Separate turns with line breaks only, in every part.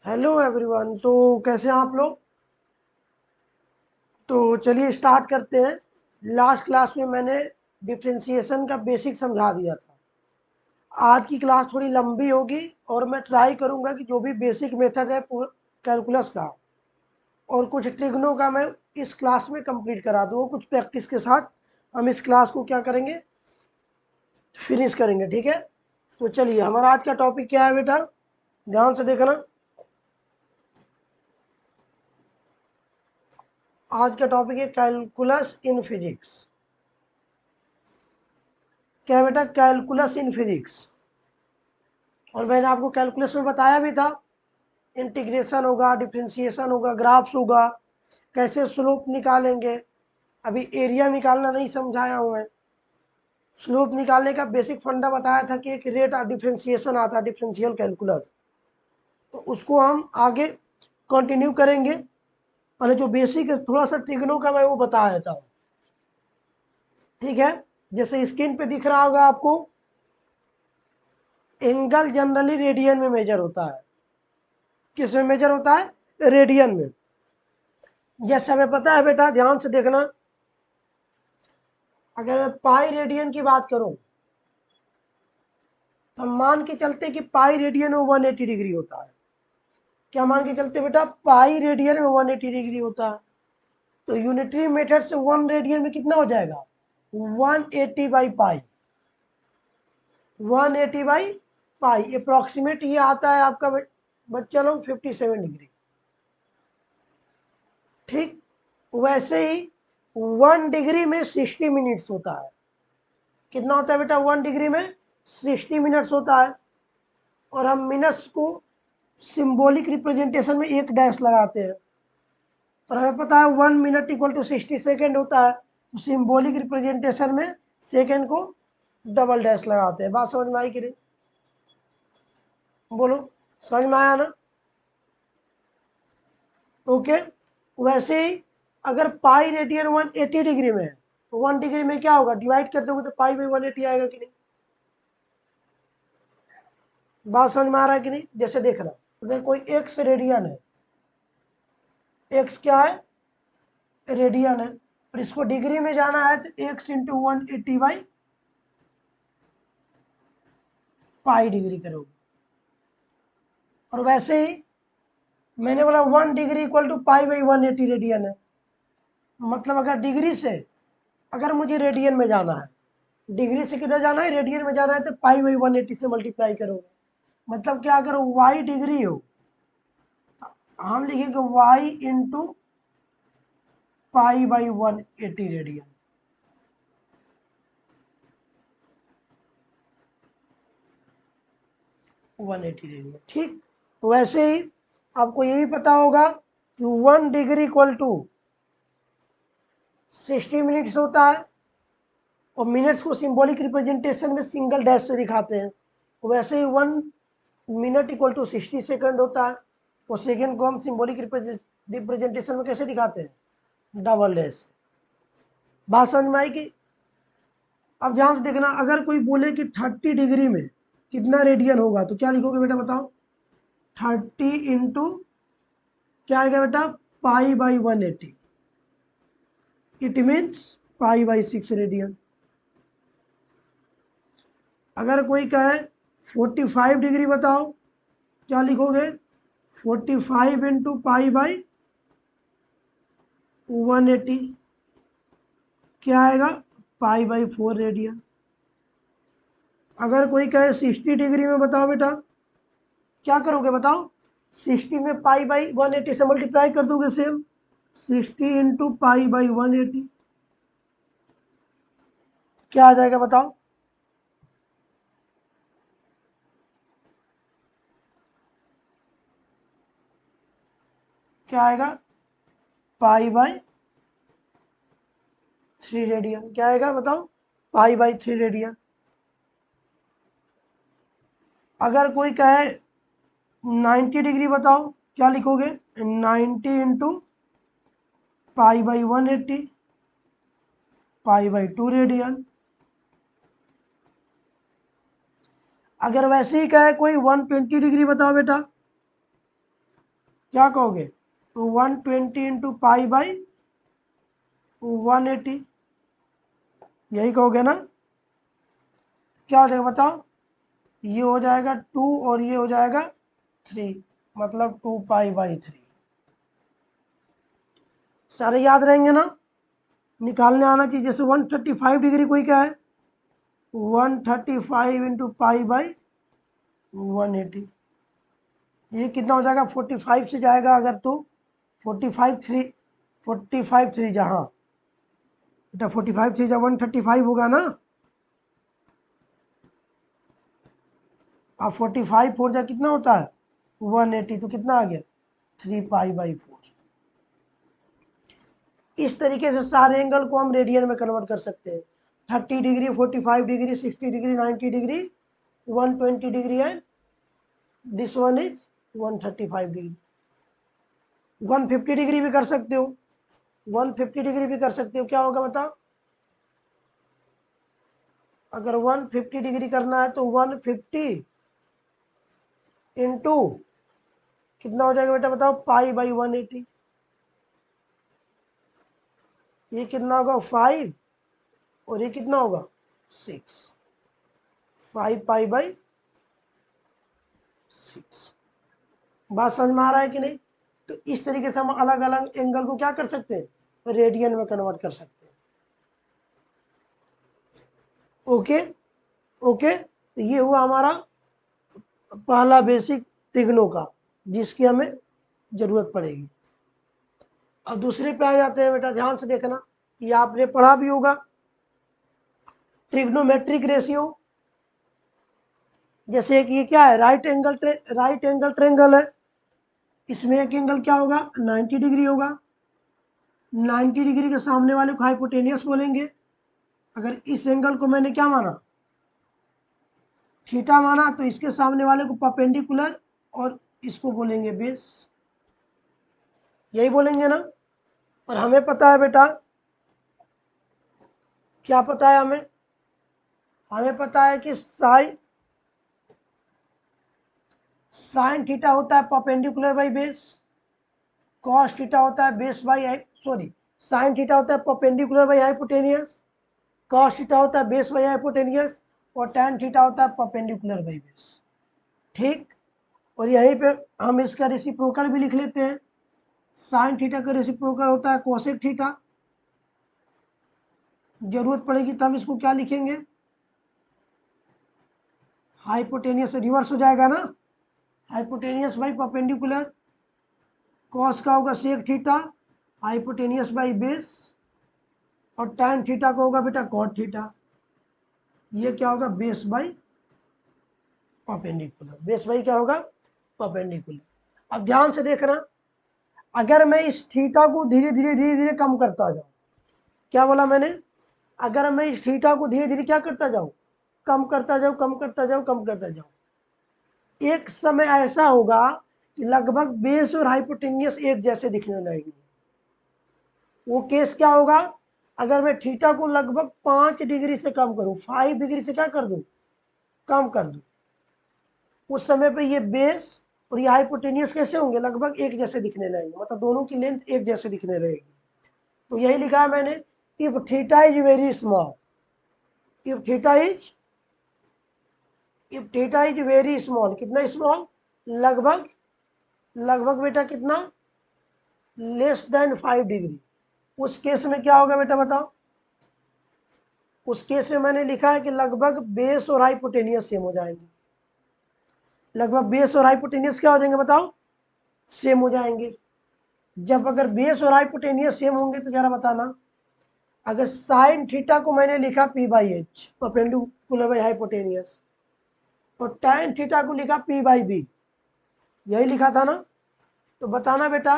Hello everyone. तो कैसे हैं आप लोग? तो चलिए स्टार्ट करते हैं। लास्ट क्लास में मैंने डिफरेंशिएशन का बेसिक समझा दिया था। आज की क्लास थोड़ी लंबी होगी और मैं ट्राई करूंगा कि जो भी बेसिक मेथड है कैलकुलस का और कुछ ट्रिग्नो का मैं इस क्लास में कंप्लीट करा दूँ। कुछ प्रैक्टिस के साथ हम इस क्लास को क्या करेंगे, फिनिश करेंगे। ठीक है, तो चलिए हमारा आज का टॉपिक क्या है बेटा, ध्यान से देखना। आज का टॉपिक है कैलकुलस इन फिजिक्स। क्या बेटा? Calculus in physics. और मैंने आपको कैलकुलस में बताया भी था, इंटीग्रेशन होगा, डिफरेंशिएशन होगा, ग्राफ्स होगा, कैसे स्लोप निकालेंगे। अभी एरिया निकालना नहीं समझाया हूँ मैं। स्लोप निकालने का बेसिक फंडा बताया था कि एक रेट डिफरेंशिएशन आता है, डिफरेंशियल कैलकुलस। तो उसको हम आगे कंटिन्यू करेंगे। पहले जो बेसिक है थोड़ा सा ट्रिग्नो का मैं वो बता देता हूँ। ठीक है, जैसे स्क्रीन पे दिख रहा होगा आपको, एंगल जनरली रेडियन में मेजर होता है। किस में मेजर होता है? रेडियन में। जैसे हमें पता है बेटा, ध्यान से देखना, अगर मैं पाई रेडियन की बात करूं तो हम मान के चलते कि पाई रेडियन में 180 डिग्री होता है। क्या मान के चलते बेटा? पाई रेडियन में 180 डिग्री होता है। तो यूनिटरी मेथड से 1 रेडियन में कितना हो जाएगा? 180 by pi. 180 by pi approximate ये आता है आपका बच्चा लोग 57 डिग्री। ठीक, वैसे ही 1 डिग्री में 60 मिनट्स होता है। कितना होता है बेटा? 1 डिग्री में 60 मिनट्स होता है। और हम मिनट्स को सिंबॉलिक रिप्रेजेंटेशन में एक डैश लगाते हैं। और हमें पता है 1 मिनट इक्वल टू 60 सेकेंड होता है। तो सिंबॉलिक रिप्रेजेंटेशन में सेकेंड को डबल डैश लगाते हैं। बात समझ में आई कि नहीं? बोलो, समझ में आया ना? ओके। वैसे ही अगर पाई रेडियन 180 डिग्री में है तो 1 डिग्री में क्या होगा? डिवाइड कर दोगे तो पाई बाई 180 आएगा कि नहीं? बात समझ में आ रहा है कि नहीं? जैसे देखना, अगर कोई एक्स रेडियन है, एक्स क्या है? रेडियन है, और इसको डिग्री में जाना है तो x into 180 by pi degree करोगे। और वैसे ही मैंने बोला 1 degree equal to pi by 180 radian है। मतलब अगर डिग्री से, अगर मुझे रेडियन में जाना है, डिग्री से किधर जाना है? रेडियन में जाना है, तो पाई बाई 180 से मल्टीप्लाई करोगे। मतलब क्या? अगर वाई डिग्री हो, हम लिखेंगे y into pi by 180 radian. ठीक। तो वैसे ही आपको ये भी पता होगा कि 1 डिग्री इक्वल टू 60 मिनट्स होता है। और मिनट्स को सिंबॉलिक रिप्रेजेंटेशन में सिंगल डैश से दिखाते हैं। तो वैसे ही 1 मिनट इक्वल टू 60 सेकेंड होता है। और सेकेंड को हम सिंबॉलिक रिप्रेजेंटेशन में कैसे दिखाते हैं? Double dash. बात समझ में आई कि? अब ध्यान से देखना, अगर कोई बोले कि 30 डिग्री में कितना रेडियन होगा तो क्या लिखोगे बेटा? बताओ। 30 इंटू क्या आएगा बेटा? पाई by 180। It means pi by 6 radian. अगर कोई कहे 45 डिग्री बताओ, क्या लिखोगे? 45 इंटू पाई बाई 180। क्या आएगा? Pi by 4 radian. अगर कोई कहे 60 डिग्री में बताओ बेटा, क्या करोगे बताओ? 60 में पाई बाई 180 से मल्टीप्लाई कर दोगे सेम। 60 इंटू पाई बाई 180 क्या आ जाएगा बताओ? क्या आएगा? Pi by 3 radian. क्या आएगा बताओ? Pi by 3 radian. अगर कोई कहे 90 डिग्री बताओ, क्या लिखोगे? 90 into pi by 180 pi by 2 radian. अगर वैसे ही कहे कोई 120 डिग्री बताओ बेटा, क्या कहोगे? 120 इंटू पाई बाई 180, यही कहोगे ना? क्या हो जाएगा बताओ? ये हो जाएगा 2 और ये हो जाएगा 3, मतलब 2 पाई बाई 3। सारे याद रहेंगे ना? निकालने आना चाहिए। जैसे 135 डिग्री कोई क्या है, 135 इंटू पाई बाई 180, ये कितना हो जाएगा? 45 से जाएगा अगर तो 45 3 जहाँ बेटा 45 3 जा 135 होगा ना। अब 45 4 जा कितना होता है? 180, तो कितना आ गया? 3 पाई बाई 4। इस तरीके से सारे एंगल को हम रेडियन में कन्वर्ट कर सकते हैं। 30 degree, 45 degree, 60 degree, 90 degree, 120 degree and this one is 135 degree. 150 degree भी कर सकते हो, 150 डिग्री भी कर सकते हो। क्या होगा बताओ? अगर 150 डिग्री करना है तो 150 इंटू कितना हो जाएगा बेटा बताओ? पाई बाई 180। ये कितना होगा? 5, और ये कितना होगा? 6। 5 पाई बाई 6। बात समझ में आ रहा है कि नहीं? तो इस तरीके से हम अलग अलग एंगल को क्या कर सकते हैं? रेडियन में कन्वर्ट कर सकते हैं। ओके ओके, तो ये हुआ हमारा पहला बेसिक त्रिगुणों का, जिसकी हमें जरूरत पड़ेगी। अब दूसरे पे आ जाते हैं बेटा, ध्यान से देखना, ये आपने पढ़ा भी होगा, ट्रिग्नोमेट्रिक रेशियो। जैसे कि ये क्या है? राइट एंगल ट्रेंगल है। इसमें एक एंगल क्या होगा? 90 डिग्री होगा। 90 डिग्री के सामने वाले को हाइपोटेनियस बोलेंगे। अगर इस एंगल को मैंने क्या माना? थीटा माना, तो इसके सामने वाले को परपेंडिकुलर, और इसको बोलेंगे बेस। यही बोलेंगे ना? और हमें पता है बेटा, क्या पता है हमें? हमें पता है कि साइन थीटा होता है perpendicular by base, cos theta होता है base by, sorry, sine theta होता है perpendicular by hypotenuse, cos theta होता है बेस बाई हाइपोटेनियस, और टैन थीटा होता है परपेंडिकुलर बाई बेस। ठीक, और यहीं पे हम इसका रेसिप्रोकल भी लिख लेते हैं। साइन थीटा का रेसिप्रोकल होता है कोसेक थीटा। जरूरत पड़ेगी तब इसको क्या लिखेंगे? हाइपोटेनियस से रिवर्स हो जाएगा ना, हाइपोटेनियस बाई परपेंडिकुलर, कॉस का होगा sec theta, hypotenuse by base, और टैन थीटा का होगा बेटा कॉट थीटा। ये क्या होगा? Base by perpendicular. Base by क्या होगा? परपेंडिकुलर। अब ध्यान से देखना, अगर मैं इस थीटा को धीरे धीरे कम करता जाऊं, क्या बोला मैंने? अगर मैं इस थीटा को धीरे धीरे क्या करता जाऊं? कम करता जाऊं, कम करता जाऊं, कम करता जाऊं, एक समय ऐसा होगा कि लगभग बेस और हाइपोटेनियस एक जैसे दिखने लगेंगे। वो केस क्या होगा? अगर मैं थीटा को लगभग 5 डिग्री से कम करूं, 5 डिग्री से क्या कर दूं? कम कर दूं, उस समय पे ये बेस और ये हाइपोटेनियस कैसे होंगे? लगभग एक जैसे दिखने लगेंगे, मतलब दोनों की लेंथ एक जैसे दिखने रहेगी। तो यही लिखा है मैंने, if theta is very small, if theta is if theta is very small, कितना स्मॉल? लगभग, लगभग बेटा कितना? Less than 5 degree. उस केस में क्या होगा बेटा बताओ? उस केस में मैंने लिखा है कि लगभग बेस और हाइपोटेनियस सेम हो जाएंगे। लगभग बेस और हाइपोटेनियस क्या हो जाएंगे बताओ? सेम हो जाएंगे। जब अगर बेस और हाइपोटेनियस सेम होंगे तो जरा बताना, अगर साइन थीटा को मैंने लिखा P by H, perpendicular by hypotenuse, और टैन थीटा को लिखा पी बाई बी, यही लिखा था ना? तो बताना बेटा,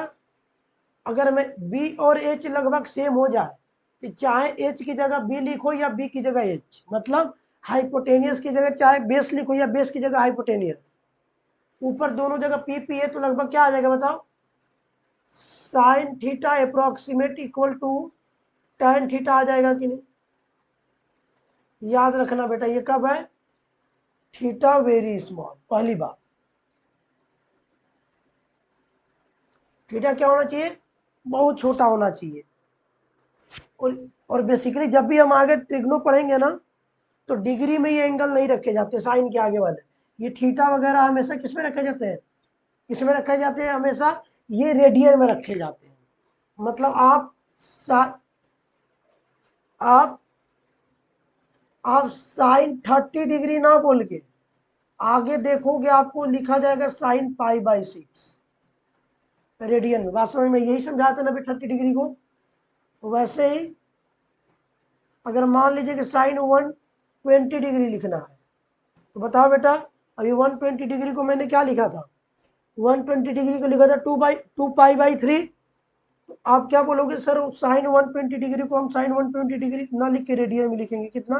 अगर मैं बी और एच लगभग सेम हो जाए, तो चाहे एच की जगह बी लिखो या बी की जगह एच, मतलब हाइपोटेनियस की जगह चाहे बेस लिखो या बेस की जगह हाइपोटेनियस, ऊपर दोनों जगह पी पी है, तो लगभग क्या आ जाएगा बताओ? Sine theta approximate equal to tan theta आ जाएगा कि नहीं? याद रखना बेटा, ये कब है? थीटा वेरी स्मॉल, पहली बात। थीटा क्या होना चाहिए, बहुत छोटा होना चाहिए। और बेसिकली जब भी हम आगे ट्रिग्नो पढ़ेंगे ना, तो डिग्री में ये एंगल नहीं रखे जाते साइन के आगे वाले, ये थीटा वगैरह हमेशा किस में रखे जाते हैं, किस में रखे जाते हैं, हमेशा ये रेडियन में रखे जाते हैं। मतलब आप आप साइन 30 डिग्री ना बोल के आगे देखोगे आपको लिखा जाएगा साइन पाई/6 रेडियन में। वास्तव में मैं यही समझाया था ना भी 30 डिग्री को। तो वैसे ही अगर मान लीजिए कि साइन 120 डिग्री लिखना है, तो बताओ बेटा, अभी 120 डिग्री को मैंने क्या लिखा था, 120 डिग्री को लिखा था 2 पाई/3। तो आप क्या बोलोगे, सर साइन 120 डिग्री को हम साइन 120 डिग्री ना लिख के रेडियन में लिखेंगे कितना,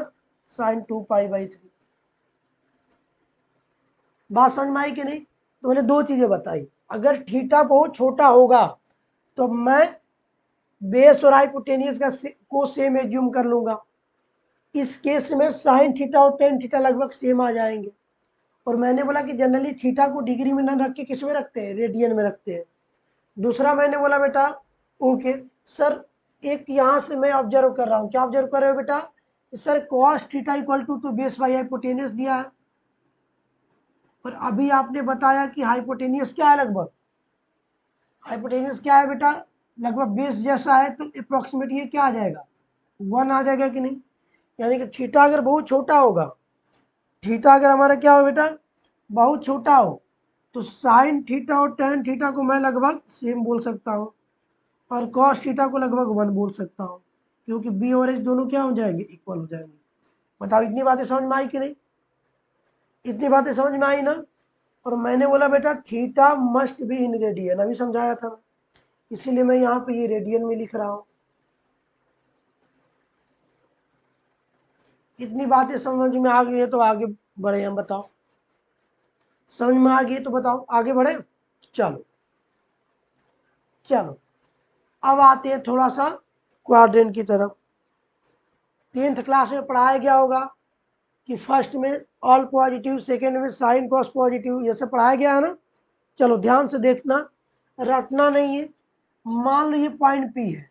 साइन 2 पाई/3। बात समझ में आई कि नहीं। तो मैंने दो चीजें बताई, अगर थीटा बहुत छोटा होगा तो मैं बेस और हाइपोटेनियस को सेम एज्यूम कर लूंगा। इस केस में साइन थीटा और टेन थीटा लगभग सेम आ जाएंगे। और मैंने बोला कि जनरली थीटा को डिग्री में ना रख के किस में रखते हैं, रेडियन में रखते हैं। दूसरा मैंने बोला बेटा, ओके सर, एक यहां से मैं ऑब्जर्व कर रहा हूं, क्या ऑब्जर्व कर रहे हो बेटा, sir cos theta equal to base by hypotenuse दिया है, और अभी आपने बताया कि हाइपोटेनियस क्या है, लगभग हाइपोटेनियस क्या है बेटा, लगभग बेस जैसा है, तो अप्रोक्सीमेट ये क्या आ जाएगा, 1 आ जाएगा कि नहीं। यानी कि थीटा अगर बहुत छोटा होगा, थीटा अगर हमारा क्या हो बेटा, बहुत छोटा हो, तो साइन थीटा और टेन थीटा को मैं लगभग सेम बोल सकता हूँ, और कॉस थीटा को लगभग 1 बोल सकता हूँ, क्योंकि बी और एच दोनों क्या हो जाएंगे, इक्वल हो जाएंगे। बताओ इतनी बातें समझ में आई कि नहीं, इतनी बातें समझ में आई ना। और मैंने बोला बेटा theta must be in radian, अभी समझाया था, इसीलिए मैं यहाँ पे ये रेडियन में लिख रहा हूँ। इतनी बातें समझ में आ गई है तो आगे बढ़े हम, बताओ समझ में आ गई तो बताओ आगे बढ़े। चलो चलो, अब आते हैं थोड़ा सा क्वाड्रेंट की तरफ। 10th क्लास में पढ़ाया गया होगा कि फर्स्ट में ऑल पॉजिटिव, सेकेंड में साइन कॉस पॉजिटिव, ये सब पढ़ाया गया है ना। चलो ध्यान से देखना, रटना नहीं है। मान लो ये पॉइंट पी है,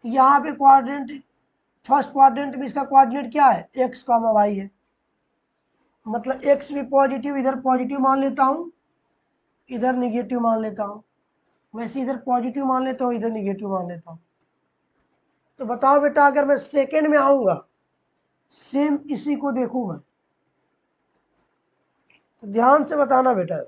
यहाँ पे क्वाड्रेंट, फर्स्ट क्वाड्रेंट में इसका कोऑर्डिनेट क्या है, एक्स कॉमा वाई है। मतलब एक्स भी पॉजिटिव, इधर पॉजिटिव मान लेता हूँ, इधर निगेटिव मान लेता हूँ, वैसे इधर पॉजिटिव मान लेता हूँ, इधर निगेटिव मान लेता हूँ। तो बताओ बेटा, अगर मैं सेकेंड में आऊंगा, सेम इसी को देखूंगा, तो ध्यान से बताना बेटा,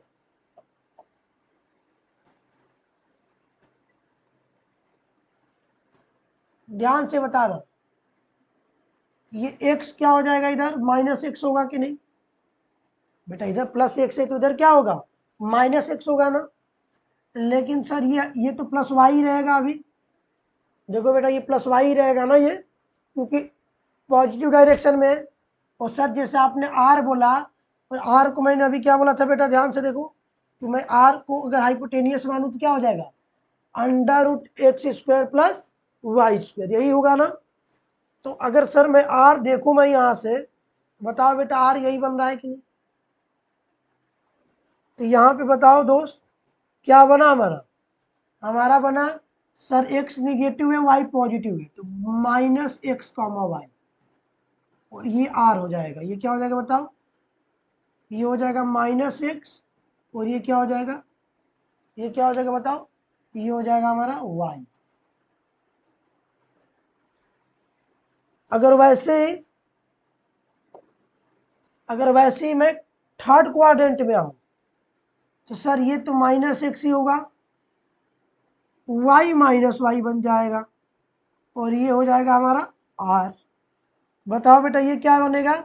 ध्यान से बताना, ये x क्या हो जाएगा, इधर -x होगा कि नहीं बेटा, इधर +x है तो इधर क्या होगा, -x होगा ना। लेकिन सर ये तो प्लस वाई रहेगा अभी, देखो बेटा ये प्लस वाई रहेगा ना ये, क्योंकि पॉजिटिव डायरेक्शन में है। और सर जैसे आपने आर बोला, और आर को मैंने अभी क्या बोला था बेटा, ध्यान से देखो, तो मैं आर को अगर हाइपोटेनियस मानूं तो क्या हो जाएगा, √x² प्लस y², यही होगा ना। तो अगर सर मैं आर देखूं मैं यहां से, बताओ बेटा आर यही बन रहा है कि नहीं। तो यहाँ पे बताओ दोस्त, क्या बना हमारा, हमारा बना सर x निगेटिव है, y पॉजिटिव है, तो -x, y, और ये r हो जाएगा, ये क्या हो जाएगा बताओ, ये हो जाएगा -x, और ये क्या हो जाएगा, ये क्या हो जाएगा बताओ, ये हो जाएगा हमारा y। अगर वैसे ही मैं थर्ड क्वाड्रेंट में आऊं, तो सर ये तो -x ही होगा, y बन जाएगा, और ये हो जाएगा हमारा r। बताओ बेटा ये क्या बनेगा,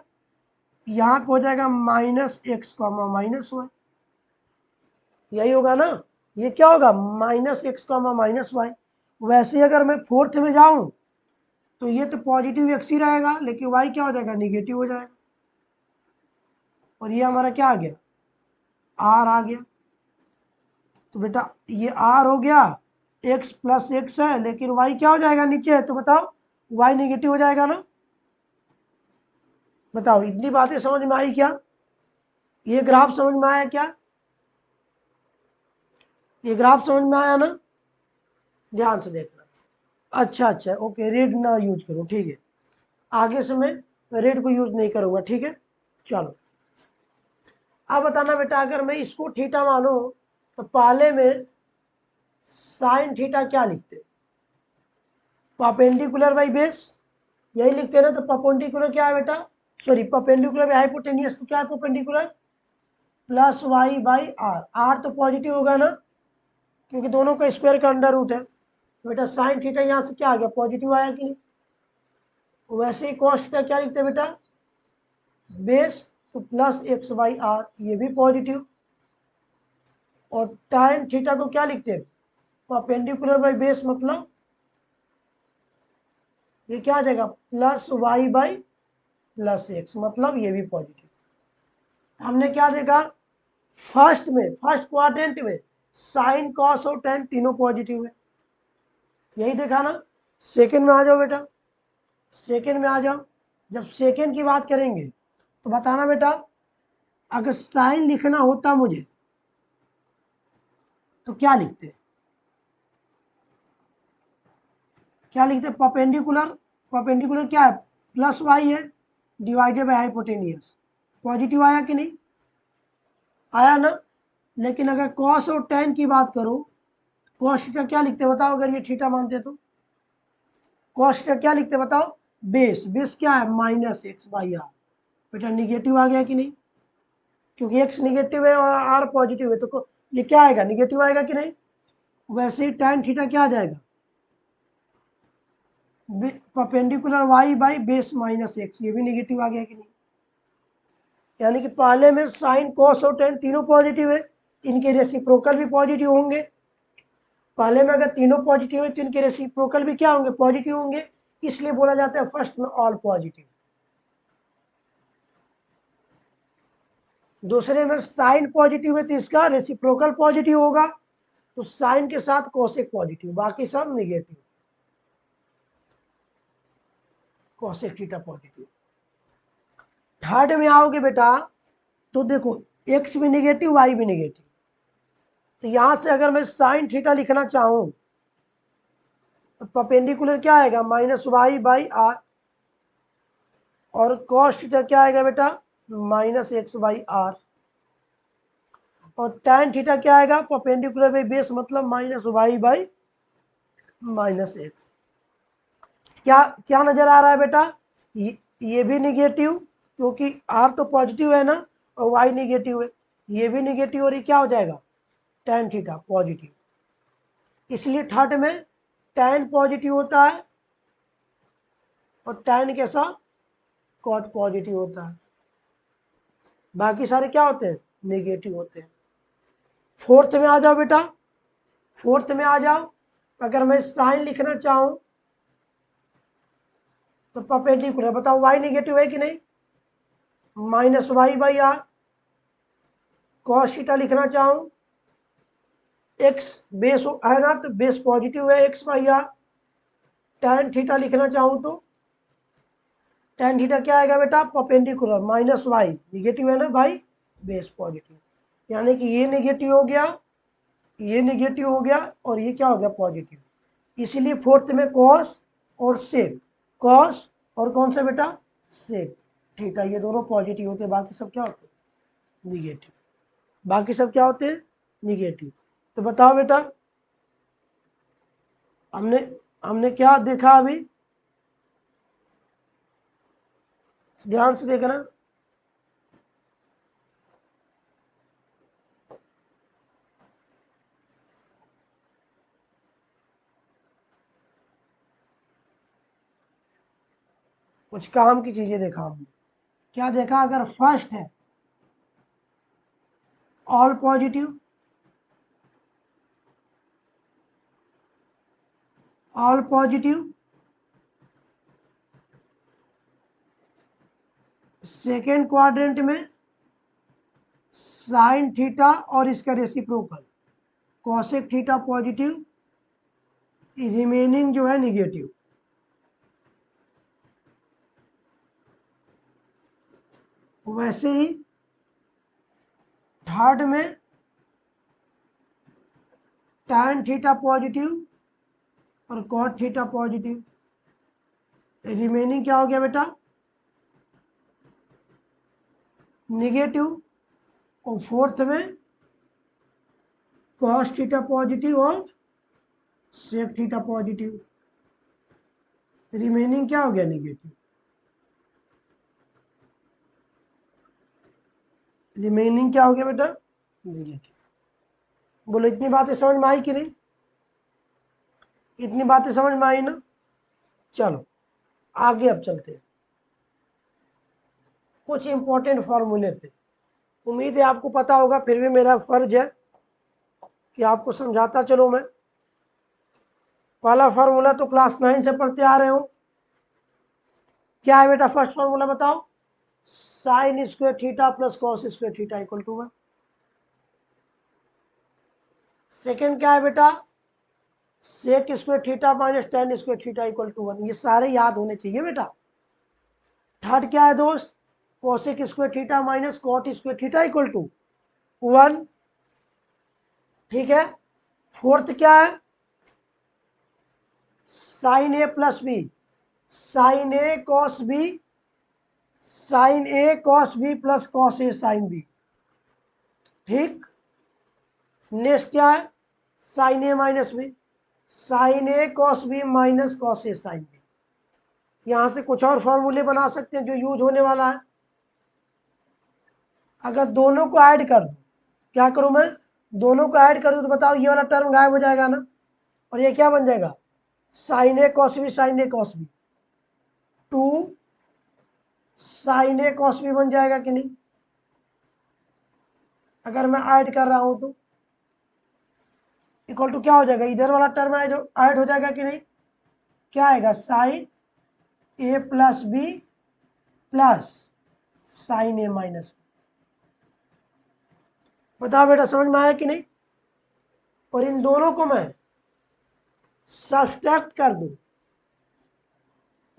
यहाँ पे हो जाएगा -x, -y, यही होगा ना। ये क्या होगा, -x, -y। वैसे अगर मैं फोर्थ में जाऊं, तो ये तो पॉजिटिव x ही रहेगा, लेकिन y क्या हो जाएगा, निगेटिव हो जाएगा, और ये हमारा क्या आ गया, r आ गया। तो बेटा ये r हो गया, x + x है, लेकिन y क्या हो जाएगा, नीचे है, तो बताओ y निगेटिव हो जाएगा ना। बताओ इतनी बातें समझ में आई क्या, ये ग्राफ समझ में आया क्या। ये ग्राफ समझ में आया ना? ध्यान से देखना। अच्छा अच्छा ओके, रेड ना यूज करूँ, ठीक है, आगे से मैं रेड को यूज नहीं करूँगा, ठीक है। चलो अब बताना बेटा, अगर मैं इसको थीटा मानूं तो पहले में साइन थीटा क्या लिखते? परपेंडिकुलर बाई बेस, यही लिखते हैं ना। तो परपेंडिकुलर क्या है बेटा, सॉरी परपेंडिकुलर बाई हाइपोटेनियस, तो क्या है perpendicular? Plus y by r. R तो पॉजिटिव होगा ना, क्योंकि दोनों का स्क्वायर का अंडर रूट है। तो बेटा साइन थीटा यहाँ से क्या आ गया, पॉजिटिव आया कि नहीं? वैसे ही कॉस थीटा क्या लिखते हैं बेटा, बेस तो प्लस एक्स बाई आर, ये भी पॉजिटिव। और टाइन थीटा को क्या लिखते हैं, परपेंडिकुलर बाई बेस, मतलब ये क्या आ जाएगा, plus y by plus x, मतलब ये भी पॉजिटिव। हमने क्या देखा, फर्स्ट में, फर्स्ट क्वाड्रेंट में साइन कॉस और टेन तीनों पॉजिटिव है, यही देखा ना। सेकंड में आ जाओ बेटा, सेकंड में आ जाओ। जब सेकंड की बात करेंगे तो बताना बेटा, अगर साइन लिखना होता मुझे तो क्या लिखते, क्या लिखते, परपेंडिकुलर। परपेंडिकुलर क्या है, प्लस वाई है डिवाइडेड बाय हाइपोटेनियस, पॉजिटिव आया कि नहीं, आया ना। लेकिन अगर कॉस और टेन की बात करूं, कॉस थीटा क्या लिखते बताओ, अगर ये थीटा मानते तो कॉस थीटा क्या लिखते बताओ, बेस। बेस क्या है, माइनस एक्स बाई आर। बेटा निगेटिव आ गया कि नहीं, क्योंकि एक्स निगेटिव है और आर पॉजिटिव है, तो ये क्या आएगा, निगेटिव आएगा कि नहीं। वैसे ही tan थीटा क्या आ जाएगा, perpendicular y by base minus x, ये भी निगेटिव आ गया कि नहीं। यानी कि पहले में साइन कॉस और टेन तीनों पॉजिटिव है, इनके रेसिप्रोकल भी पॉजिटिव होंगे। पहले में अगर तीनों पॉजिटिव है तो इनके रेसिप्रोकल भी क्या होंगे, पॉजिटिव होंगे। इसलिए बोला जाता है फर्स्ट में ऑल पॉजिटिव। दूसरे में साइन पॉजिटिव है तो इसका रेसिप्रोकल पॉजिटिव होगा, तो साइन के साथ कोसेक पॉजिटिव, बाकी सब negative, cosec theta positive. Third में आओगे बेटा तो देखो, एक्स भी निगेटिव वाई भी निगेटिव, तो यहां से अगर मैं साइन थीटा लिखना चाहूं तो परपेंडिकुलर क्या आएगा, माइनस वाई बाई आर, और कॉस थीटा क्या आएगा बेटा, माइनस एक्स बाई आर। और tan थीटा क्या आएगा, परपेंडिकुलर बाई बेस, मतलब minus y by minus x. क्या क्या नजर आ रहा है बेटा, ये भी निगेटिव, क्योंकि आर तो पॉजिटिव है ना, और वाई निगेटिव है, ये भी निगेटिव, और ये क्या हो जाएगा, tan थीटा पॉजिटिव। इसलिए थर्ड में tan पॉजिटिव होता है और tan के साथ cot पॉजिटिव होता है, बाकी सारे क्या होते हैं, नेगेटिव होते हैं। फोर्थ में आ जाओ बेटा, फोर्थ में आ जाओ, अगर मैं साइन लिखना चाहूं तो परपेंडिकुलर, बताओ वाई निगेटिव है कि नहीं, minus y by r. Cos theta लिखना चाहूं, एक्स बेस है ना, तो बेस पॉजिटिव है x by r. tan theta लिखना चाहूं तो tan थीटा क्या आएगा बेटा, परपेंडिकुलर माइनस वाई, निगेटिव है ना भाई, बेस पॉजिटिव। यानी कि ये निगेटिव हो गया, ये निगेटिव हो गया, और ये क्या हो गया, पॉजिटिव। इसीलिए फोर्थ में कॉस और सेक, कॉस और कौन सा बेटा, सेक थीटा, ये दोनों पॉजिटिव होते हैं, बाकी सब क्या होते हैं, निगेटिव, बाकी सब क्या होते हैं, निगेटिव। तो बताओ बेटा, हमने हमने क्या देखा अभी, ध्यान से देखना। कुछ काम की चीजें देखा हमने, क्या देखा, अगर फर्स्ट है all positive, all positive, second quadrant में साइन थीटा और इसका reciprocal cosec theta positive, remaining जो है निगेटिव। वैसे ही थर्ड में tan थीटा पॉजिटिव और cot थीटा पॉजिटिव, रिमेनिंग क्या हो गया बेटा, निगेटिव, और फोर्थ में cos थीटा पॉजिटिव और sec थीटा पॉजिटिव, रिमेनिंग क्या हो गया, निगेटिव। रिमेनिंग क्या हो गया बेटा, निगेटिव। बोलो इतनी बातें समझ में आई कि नहीं, इतनी बातें समझ में आई ना। चलो आगे अब चलते हैं कुछ इंपॉर्टेंट फॉर्मूले पे। उम्मीद है आपको पता होगा, फिर भी मेरा फर्ज है कि आपको समझाता चलो मैं। पहला फॉर्मूला तो क्लास 9 से पढ़ते आ रहे हो। क्या है बेटा फर्स्ट फॉर्मूला बताओ, sine square theta plus cos square theta equal to 1। Second क्या है बेटा, sec square theta minus tan square theta equal to 1। ये सारे याद होने चाहिए बेटा। थर्ड क्या है दोस्त, cosec square theta minus cot square theta equal to 1। ठीक है। फोर्थ क्या है, sine A plus B, sine A cos B, sine A cos B plus cos A sine B. ठीक। नेक्स्ट क्या है, sine A minus B, sine A cos B minus cos A sine B. यहां से कुछ और फॉर्मूले बना सकते हैं जो यूज होने वाला है। अगर दोनों को ऐड कर दो, क्या करूं मैं, दोनों को ऐड कर दूं तो बताओ ये वाला टर्म गायब हो जाएगा ना, और ये क्या बन जाएगा, sine A cos B, sine A cos B, two sine A cos B बन जाएगा कि नहीं, अगर मैं ऐड कर रहा हूं तो इक्वल टू क्या हो जाएगा, इधर वाला टर्म है जो ऐड हो जाएगा कि नहीं, क्या आएगा, sign A plus B plus sign A minus. बताओ बेटा समझ में आया कि नहीं। और इन दोनों को मैं सब्सट्रैक्ट कर दूं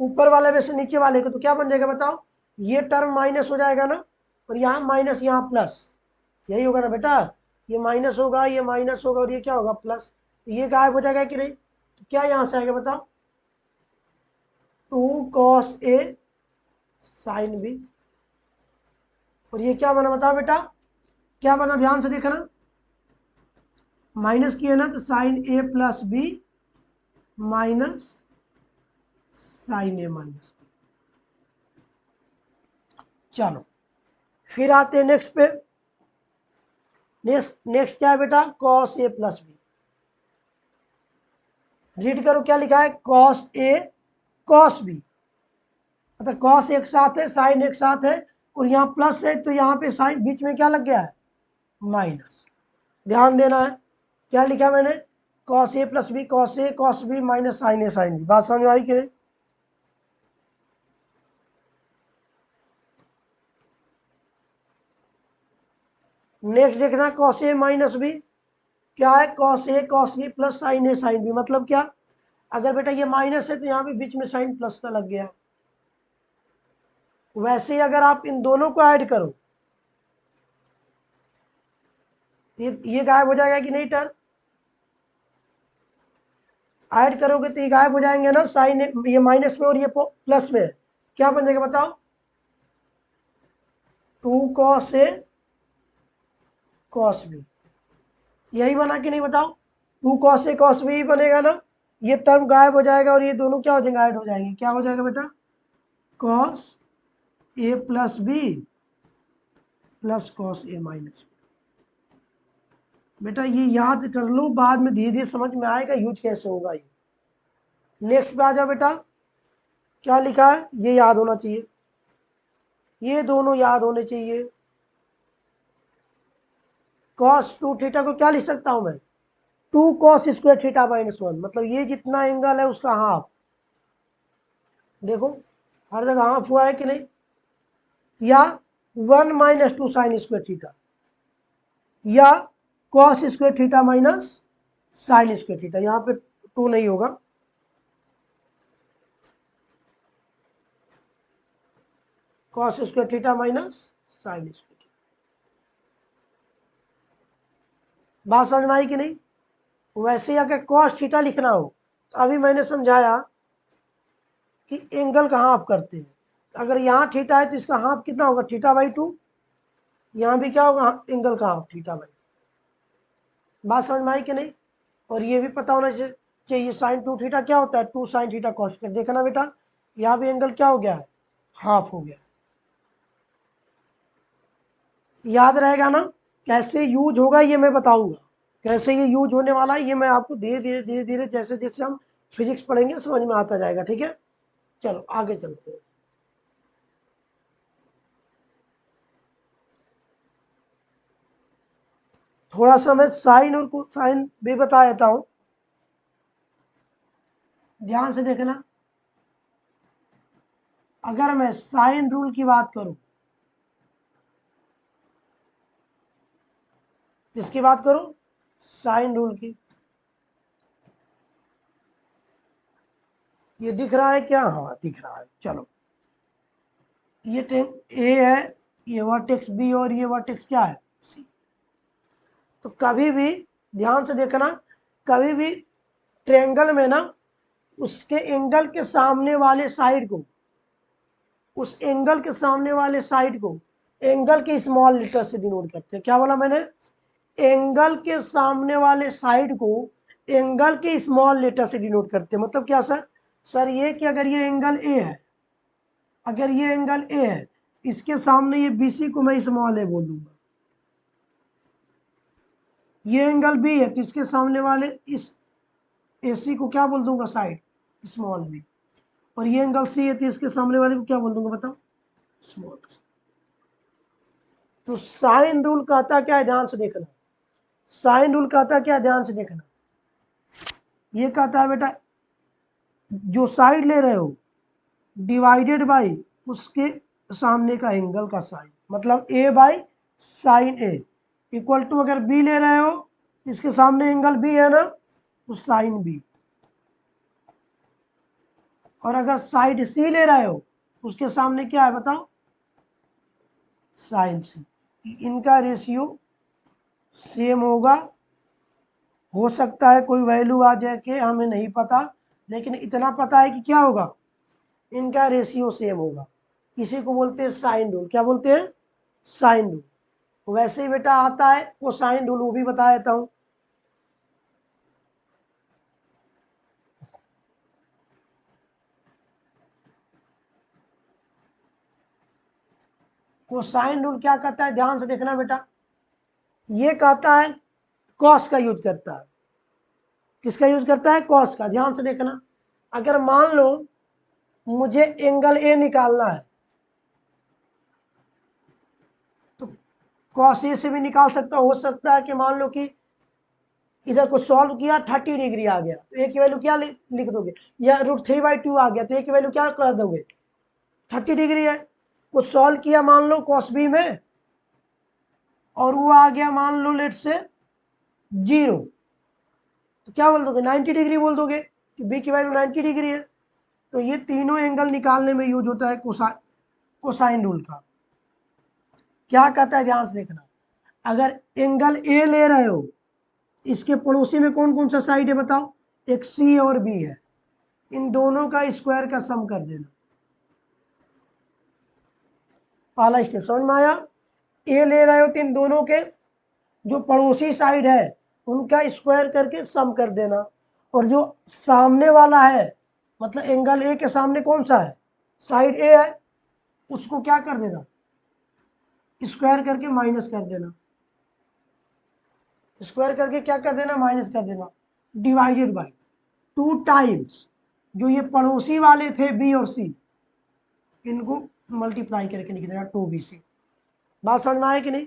ऊपर वाले में से नीचे वाले को, तो क्या बन जाएगा बताओ, ये टर्म माइनस हो जाएगा ना, और यहाँ माइनस यहाँ प्लस, यही होगा ना बेटा, ये माइनस होगा, ये माइनस होगा, और ये क्या होगा, प्लस। तो ये गायब हो जाएगा कि नहीं, तो क्या यहाँ से आएगा बताओ, 2 cos ए साइन बी। और ये क्या बना बताओ बेटा, क्या बना, ध्यान से देखना, माइनस किया ना तो sign A plus B minus sign A minus. चलो फिर आते हैं नेक्स्ट पे। नेक्स्ट नेक्स्ट क्या है बेटा, cos A plus B. Read करो क्या लिखा है, कॉस ए कॉस बी, मतलब कॉस एक साथ है, साइन एक साथ है, और यहाँ प्लस है, तो यहाँ पे साइन बीच में क्या लग गया है, माइनस। ध्यान देना है क्या लिखा मैंने, cos A plus B, cos A cos B minus sign A sine B. बात समझ में आई कि नहीं। नेक्स्ट देखना, कॉस ए माइनस बी क्या है, cos A cos B plus sign A sine B. मतलब क्या, अगर बेटा ये माइनस है तो यहाँ पे बीच में साइन प्लस का लग गया। वैसे ही अगर आप इन दोनों को ऐड करो, ये गायब हो जाएगा कि नहीं टर्म, ऐड करोगे तो ये गायब हो जाएंगे ना, साइन ये माइनस में और ये प्लस में, क्या बन जाएगा बताओ, 2 cos ए cos बी। यही बना कि नहीं बताओ, 2 cos ए cos बी बनेगा ना, ये टर्म गायब हो जाएगा और ये दोनों क्या हो जाएंगे, ऐड हो जाएंगे। क्या हो जाएगा बेटा, cos ए प्लस बी प्लस cos ए माइनस। बेटा ये याद कर लो, बाद में धीरे धीरे समझ में आएगा यूज कैसे होगा ये। नेक्स्ट पे आ जाओ बेटा, क्या लिखा है, ये याद होना चाहिए, ये दोनों याद होने चाहिए। cos 2 थीटा को क्या लिख सकता हूं मैं, 2 cos स्क्वायर थीटा माइनस 1, मतलब ये जितना एंगल है उसका हाफ। देखो हर जगह हाफ हुआ है कि नहीं, या 1 माइनस 2 साइन स्क्वायर थीटा, या cos square theta minus sign square theta. यहाँ पे 2 नहीं होगा, cos square theta minus sine square. बात समझ में आई कि नहीं। वैसे ही अगर कॉस थीटा लिखना हो तो अभी मैंने समझाया कि एंगल का हाफ करते हैं। अगर यहाँ थीटा है तो इसका हाफ कितना होगा, थीटा/2। यहाँ भी क्या होगा, एंगल का हाफ थीटा/2। बात समझ में आई कि नहीं। और ये भी पता होना चाहिए साइन 2 थीटा क्या होता है, 2 साइन थीटा कॉस थीटा। देखना बेटा यहाँ भी एंगल क्या हो गया है, हाफ हो गया। याद रहेगा ना, कैसे यूज होगा ये मैं बताऊंगा, कैसे ये यूज होने वाला है ये मैं आपको धीरे धीरे धीरे धीरे जैसे जैसे हम फिजिक्स पढ़ेंगे समझ में आता जाएगा। ठीक है, चलो आगे चलते हैं। थोड़ा सा मैं साइन और कोसाइन भी बता देता हूं, ध्यान से देखना। अगर मैं साइन रूल की बात करूं, किसकी बात करूं, साइन रूल की। ये दिख रहा है क्या, हाँ दिख रहा है। चलो ये ए है, ये वर्टेक्स बी और ये वर्टेक्स क्या है, सी। तो कभी भी ध्यान से देखना, कभी भी ट्रायंगल में ना उसके एंगल के सामने वाले साइड को, उस एंगल के सामने वाले साइड को एंगल के स्मॉल लेटर से डिनोट करते हैं। क्या बोला मैंने, एंगल के सामने वाले साइड को एंगल के स्मॉल लेटर से डिनोट करते हैं। मतलब क्या सर, सर ये कि अगर ये एंगल ए है, अगर ये एंगल ए है, इसके सामने ये बीसी को मैं स्मॉल ए बोल दूंगा। ये एंगल बी है तो इसके सामने वाले इस एसी को क्या बोल दूंगा, साइड, स्मॉल बी। और ये एंगल सी है तो इसके सामने वाले को क्या बोल दूंगा बताओ, स्मॉल सी। तो साइन रूल कहता क्या है, ध्यान से देखना। साइन रूल कहता क्या है, ध्यान से देखना। ये कहता है बेटा जो साइड ले रहे हो डिवाइडेड बाई उसके सामने का एंगल का साइन, मतलब A by sine A equal to, अगर बी ले रहे हो इसके सामने एंगल बी है ना तो साइन बी, और अगर साइड सी ले रहे हो उसके सामने क्या है बताओ, साइन सी। इनका रेशियो सेम होगा। हो सकता है कोई वैल्यू आ जाए कि हमें नहीं पता, लेकिन इतना पता है कि क्या होगा, इनका रेशियो सेम होगा। इसी को बोलते हैं साइन रूल। क्या बोलते हैं, साइन रूल। वैसे ही बेटा आता है वो साइन रूल, वो भी बता देता हूं। वो साइन रूल क्या कहता है, ध्यान से देखना बेटा। ये कहता है कॉस का यूज करता है। किसका यूज करता है, कॉस का। ध्यान से देखना, अगर मान लो मुझे एंगल ए निकालना है तो कॉस ए से भी निकाल सकता हूं। हो सकता है कि मान लो कि इधर को सॉल्व किया 30 डिग्री आ गया तो ए की वैल्यू क्या लिख दोगे, या √3/2 आ गया तो ए की वैल्यू क्या कर दोगे, 30 डिग्री है। कुछ सॉल्व किया मान लो कॉस बी में और वो आ गया मान लो लेट से 0, तो क्या बोल दोगे, 90 डिग्री बोल दोगे कि बी की वैल्यू 90 डिग्री है। तो ये तीनों एंगल निकालने में यूज होता है कोसाइन रूल का। क्या कहता है, ध्यान से देखना। अगर एंगल ए ले रहे हो, इसके पड़ोसी में कौन कौन सा साइड है बताओ, एक सी और बी है, इन दोनों का स्क्वायर का सम कर देना। पहला स्टेप समझ में आया। ए ले रहे हो तो इन दोनों के जो पड़ोसी साइड है उनका स्क्वायर करके सम कर देना। और जो सामने वाला है, मतलब एंगल ए के सामने कौन सा है, साइड ए है, उसको क्या कर देना, स्क्वायर करके माइनस कर देना। स्क्वायर करके क्या कर देना, माइनस कर देना। डिवाइडेड बाय 2 टाइम्स जो ये पड़ोसी वाले थे बी और सी, इनको मल्टीप्लाई करके लिख देना 2bc। बात समझ में आए कि नहीं,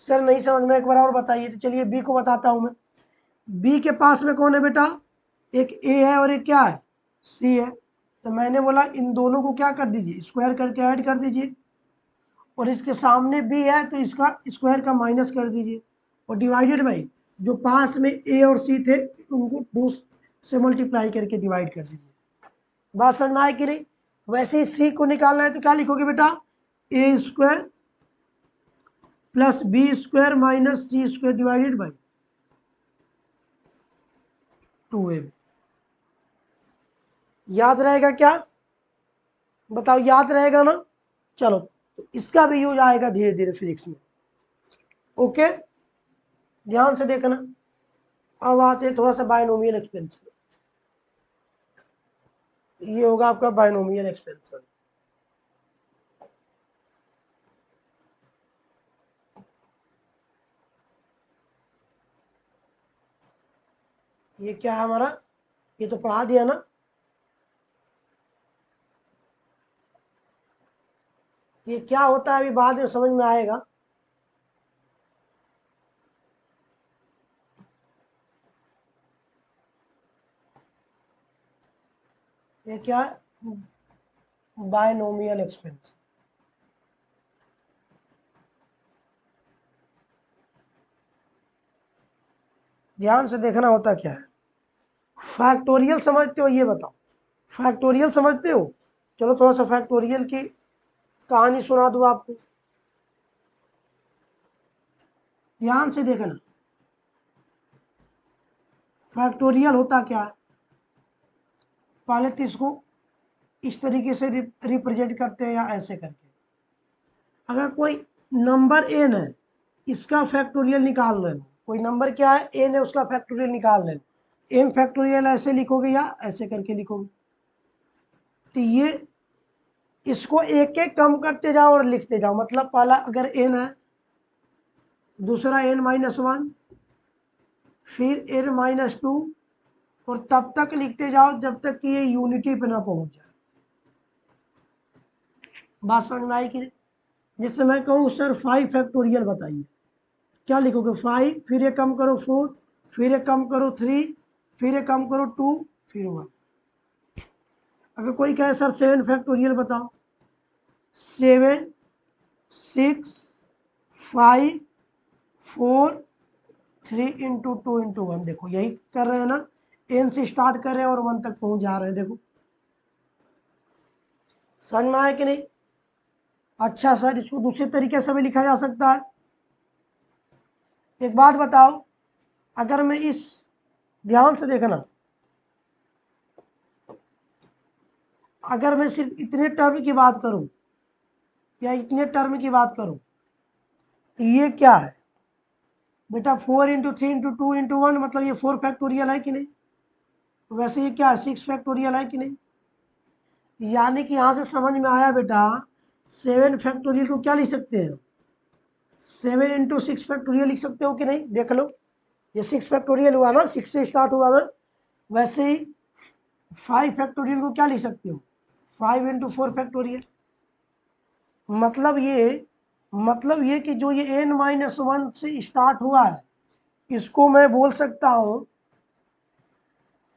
सर नहीं समझ में एक बार और बताइए। तो चलिए बी को बताता हूं मैं। बी के पास में कौन है बेटा, एक ए है और एक क्या है, सी है। तो मैंने बोला इन दोनों को क्या कर दीजिए, स्क्वायर करके ऐड कर दीजिए। और इसके सामने बी है तो इसका स्क्वायर का माइनस कर दीजिए। और डिवाइडेड बाई जो पास में ए और सी थे उनको 2 से मल्टीप्लाई करके डिवाइड कर दीजिए। बात समझ में आए कि नहीं। वैसे ही सी को निकालना है तो क्या लिखोगे बेटा, A square plus B square minus C square divided by 2m। याद रहेगा क्या? बताओ, याद रहेगा ना? चलो, तो इसका भी यूज आएगा धीरे धीरे फिजिक्स में। ओके, ध्यान से देखना। अब आते हैं थोड़ा सा बायनोमियल एक्सपेंशन। ये होगा आपका बायनोमियल एक्सपेंशन। ये क्या है हमारा? ये तो पढ़ा दिया ना। ये क्या होता है अभी बाद में समझ में आएगा। ये क्या है? Binomial expansion. ध्यान से देखना होता क्या है। फैक्टोरियल समझते हो? ये बताओ, फैक्टोरियल समझते हो? चलो थोड़ा सा फैक्टोरियल की कहानी सुना दूं आपको, ध्यान से देखना। फैक्टोरियल होता क्या है? पहले तो इसको इस तरीके से रिप्रेजेंट करते हैं या ऐसे करके। अगर कोई नंबर एन है, इसका फैक्टोरियल निकाल लेना। कोई नंबर क्या है? एन है, उसका फैक्टोरियल निकाल लेना। एन फैक्टोरियल ऐसे लिखोगे या ऐसे करके लिखोगे। तो ये इसको एक एक कम करते जाओ और लिखते जाओ। मतलब पहला अगर एन है, दूसरा एन माइनस वन, फिर एन माइनस टू, और तब तक लिखते जाओ जब तक कि ये यूनिटी पे ना पहुंच जाए। बात समझ में आई कि नहीं? जैसे मैं कहूँ सर 5 फैक्टोरियल बताइए, क्या लिखोगे? 5, फिर ये कम करो 4, फिर ये कम करो 3, फिर ये कम करो 2, फिर 1। अगर कोई कहे सर 7 फैक्टोरियल बताओ, 7, 6, 5, 4, 3 इंटू 2 इंटू 1। देखो यही कर रहे हैं ना, एन से स्टार्ट कर रहे हैं और 1 तक पहुंच जा रहे हैं। देखो समझ में आया कि नहीं? अच्छा सर, इसको दूसरे तरीके से भी लिखा जा सकता है। एक बात बताओ, अगर मैं इस, ध्यान से देखना, अगर मैं सिर्फ इतने टर्म की बात करूं या इतने टर्म की बात करूं, तो ये क्या है बेटा? 4 इंटू 3 इंटू 2 इंटू 1, मतलब ये 4 फैक्टोरियल है कि नहीं? वैसे ये क्या है? 6 फैक्टोरियल है कि नहीं? यानी कि यहां से समझ में आया बेटा, 7 फैक्टोरियल को क्या लिख सकते हैं? 7 इंटू 6 फैक्टोरियल लिख सकते हो कि नहीं? देख लो, ये 6 फैक्टोरियल हुआ ना, 6 से स्टार्ट हुआ ना। वैसे ही 5 फैक्टोरियल को क्या लिख सकते हो? 5 इंटू 4 फैक्टोरियल। मतलब ये कि जो ये n माइनस वन से स्टार्ट हुआ है, इसको मैं बोल सकता हूं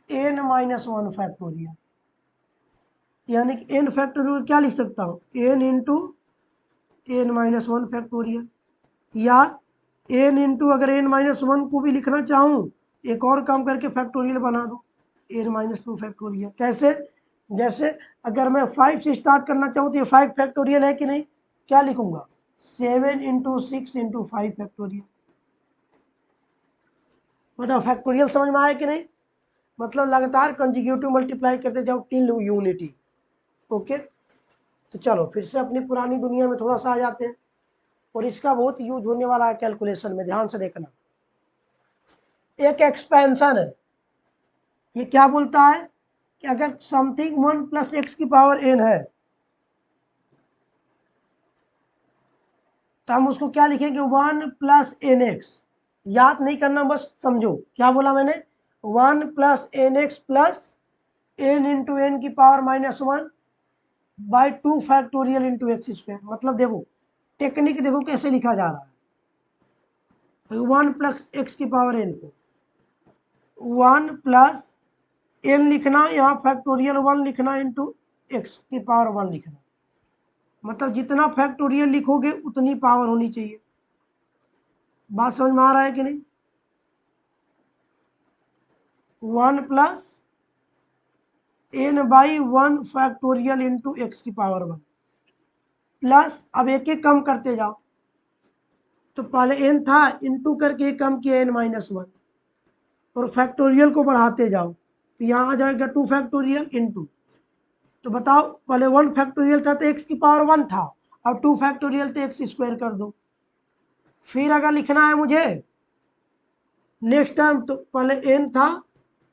n माइनस वन फैक्टोरियल। यानी कि n फैक्टोरियल क्या लिख सकता हूं? n into n minus one factorial. या n इंटू, अगर n माइनस वन को भी लिखना चाहूँ, एक और काम करके फैक्टोरियल बना दो, n माइनस टू फैक्टोरियल। कैसे? जैसे अगर मैं 5 से स्टार्ट करना चाहूँ तो ये 5 फैक्टोरियल है कि नहीं? क्या लिखूंगा? 7 इंटू 6 इंटू 5 फैक्टोरियल। मतलब फैक्टोरियल समझ में आया कि नहीं? मतलब लगातार कंजिक्यूटिव मल्टीप्लाई करते जाओ टिल यूनिटी। ओके, तो चलो फिर से अपनी पुरानी दुनिया में थोड़ा सा आ जाते हैं, और इसका बहुत यूज होने वाला है कैलकुलेशन में। ध्यान से देखना, एक एक्सपेंशन है। ये क्या बोलता है कि अगर समथिंग 1 प्लस एक्स की पावर n है, तो हम उसको क्या लिखेंगे? 1 प्लस एन एक्स। याद नहीं करना, बस समझो क्या बोला मैंने। 1 plus N x plus N into N की power minus one by 2 factorial into X square. मतलब देखो टेक्निक, देखो कैसे लिखा जा रहा है। 1 प्लस एक्स की पावर एन को 1 प्लस एन लिखना, यहाँ फैक्टोरियल 1 लिखना इंटू एक्स की पावर 1 लिखना। मतलब जितना फैक्टोरियल लिखोगे उतनी पावर होनी चाहिए। बात समझ में आ रहा है कि नहीं? 1 plus n by 1 factorial into x की पावर 1 प्लस, अब एक एक कम करते जाओ। तो पहले एन था, इंटू करके कम किया n माइनस वन, और फैक्टोरियल को बढ़ाते जाओ तो यहाँ आ जाएगा 2 फैक्टोरियल इंटू, तो बताओ पहले 1 फैक्टोरियल था तो एक्स की पावर 1 था, अब 2 फैक्टोरियल तो एक्स स्क्वायर कर दो। फिर अगर लिखना है मुझे नेक्स्ट टाइम तो पहले n था,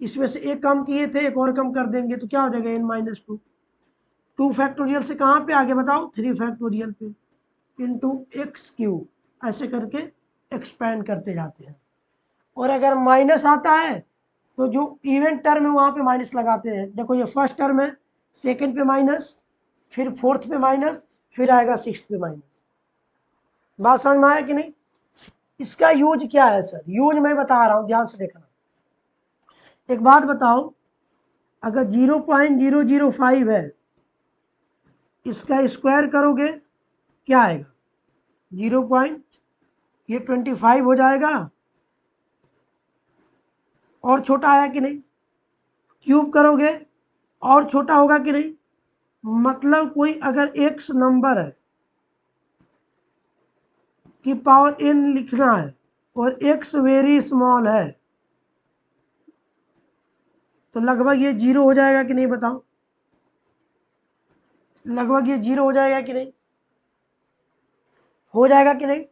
इसमें से एक कम किए थे, एक और कम कर देंगे तो क्या हो जाएगा n-2। 2 फैक्टोरियल से कहाँ पे आगे बताओ 3 फैक्टोरियल पे इंटू एक्स क्यूब, ऐसे करके एक्सपैंड करते जाते हैं। और अगर माइनस आता है तो जो इवेंट टर्म है वहाँ पे माइनस लगाते हैं। देखो ये फर्स्ट टर्म है, सेकंड पे माइनस, फिर फोर्थ पे माइनस, फिर आएगा सिक्स्थ पे माइनस। बात समझ में आया कि नहीं? इसका यूज क्या है सर? यूज मैं बता रहा हूँ, ध्यान से देखना। एक बात बताओ, अगर 0.005 है, इसका स्क्वायर करोगे क्या आएगा? 0.25 हो जाएगा। और छोटा आया कि नहीं? क्यूब करोगे और छोटा होगा कि नहीं? मतलब कोई अगर एक्स नंबर है की पावर n लिखना है और x वेरी स्मॉल है तो लगभग ये 0 हो जाएगा कि नहीं बताओ? लगभग ये 0 हो जाएगा कि नहीं? हो जाएगा कि नहीं?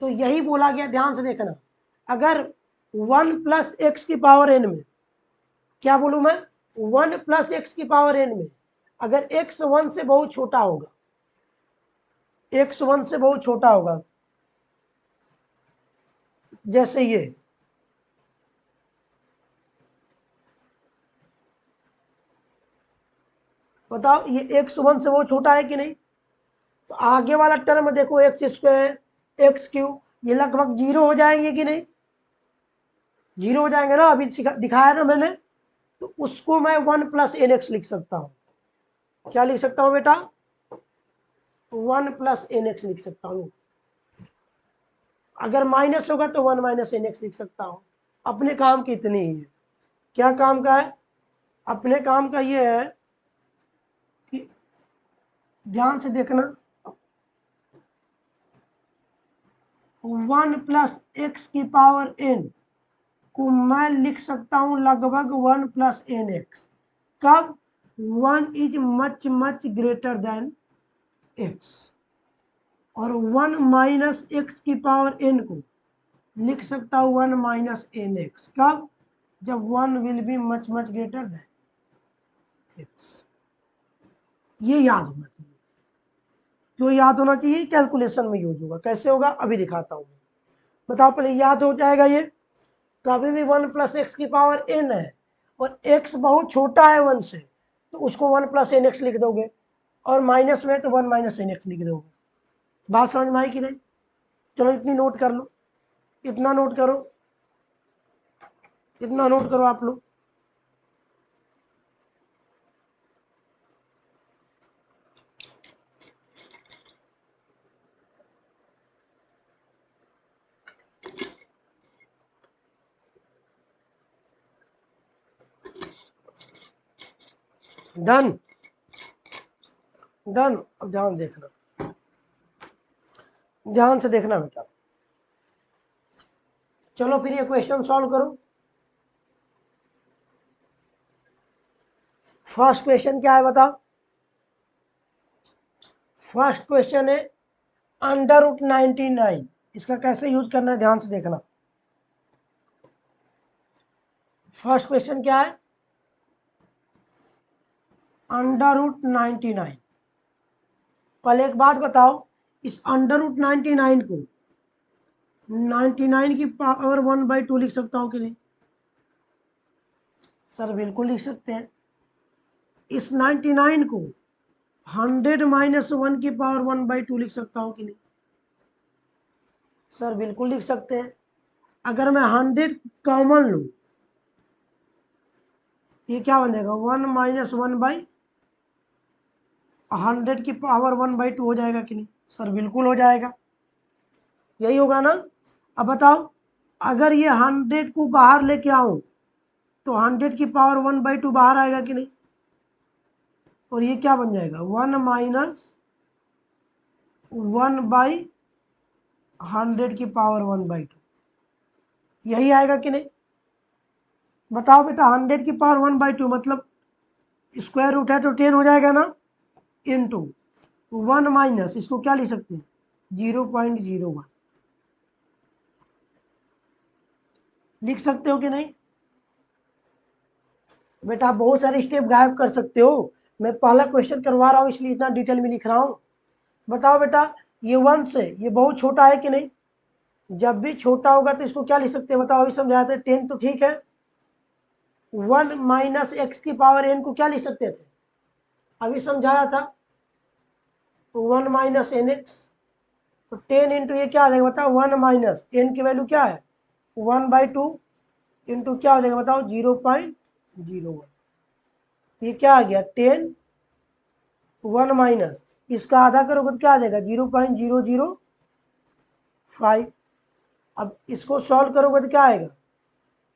तो यही बोला गया, ध्यान से देखना। अगर 1 प्लस एक्स की पावर n में, क्या बोलूं मैं, 1 प्लस एक्स की पावर n में अगर x 1 से बहुत छोटा होगा, x 1 से बहुत छोटा होगा, जैसे ये, बताओ ये x 1 से बहुत छोटा है कि नहीं? तो आगे वाला टर्म देखो एक्स स्क्वायर एक्स क्यूब, ये लगभग 0 हो जाएंगे कि नहीं? 0 हो जाएंगे ना, अभी दिखाया ना मैंने। तो उसको मैं 1 प्लस एन एक्स लिख सकता हूँ। क्या लिख सकता हूँ बेटा? 1 प्लस एन एक्स लिख सकता हूँ। अगर माइनस होगा तो 1 माइनस एन एक्स लिख सकता हूँ। अपने काम की इतनी ही है। क्या काम का है? अपने काम का ये है कि ध्यान से देखना, 1 प्लस एक्स की पावर n को मैं लिख सकता हूं लगभग 1 प्लस एन एक्स। कब? 1 is much much greater than x. और 1 माइनस एक्स की पावर n को लिख सकता हूं 1 माइनस एन एक्स। कब? जब 1 will be much much greater than x. ये याद होना चाहिए। जो याद होना चाहिए कैलकुलेशन में यूज होगा। कैसे होगा अभी दिखाता हूं। बताओ पहले, याद हो जाएगा ये। कभी भी 1 प्लस एक्स की पावर n है और x बहुत छोटा है 1 से, तो उसको 1 प्लस एन एक्स लिख दोगे, और माइनस में तो 1 माइनस एन एक्स लिख दोगे। बात समझ में आई कि नहीं? चलो इतनी नोट कर लो, इतना नोट करो, इतना नोट करो आप लोग। Done done. अब ध्यान देखना, ध्यान से देखना बेटा। चलो फिर ये क्वेश्चन सॉल्व करो। फर्स्ट क्वेश्चन क्या है बताओ? फर्स्ट क्वेश्चन है अंडर रूट 99। इसका कैसे यूज करना है ध्यान से देखना। फर्स्ट क्वेश्चन क्या है? Under root 99। पहले एक बात बताओ, इस अंडर रूट 99 को 99 की पावर 1/2 लिख सकता हूँ कि नहीं? सर बिल्कुल लिख सकते हैं। इस 99 को 100 माइनस 1 की पावर 1/2 लिख सकता हूँ कि नहीं? सर बिल्कुल लिख सकते हैं। अगर मैं 100 कॉमन लूँ, ये क्या बन जाएगा? 1 माइनस 1/100 की पावर 1/2 हो जाएगा कि नहीं? सर बिल्कुल हो जाएगा। यही होगा ना? अब बताओ, अगर ये 100 को बाहर लेके आऊं तो 100 की पावर 1/2 बाहर आएगा कि नहीं? और ये क्या बन जाएगा? 1 माइनस 1/100 की पावर 1/2। यही आएगा कि नहीं? बताओ बेटा 100 की पावर 1/2 मतलब स्क्वायर रूट है तो 10 हो जाएगा ना, इंटू 1 माइनस इसको क्या लिख सकते हैं 0.01 लिख सकते हो कि नहीं बेटा? आप बहुत सारे स्टेप गायब कर सकते हो, मैं पहला क्वेश्चन करवा रहा हूँ इसलिए इतना डिटेल में लिख रहा हूँ। बताओ बेटा ये 1 से ये बहुत छोटा है कि नहीं? जब भी छोटा होगा तो इसको क्या लिख सकते हैं बताओ? अभी समझाया था 10 तो ठीक है, 1 माइनस एक्स की पावर एन को क्या लिख सकते थे? अभी समझाया था 1 माइनस एन एक्स, तो 10 इंटू ये क्या आ जाएगा बताओ? 1 माइनस एन की वैल्यू क्या है 1/2 इंटू क्या हो जाएगा बताओ 0.01। ये क्या आ गया 10 1 माइनस इसका आधा करोगे तो क्या आ जाएगा 0.005। अब इसको सॉल्व करोगे तो क्या आएगा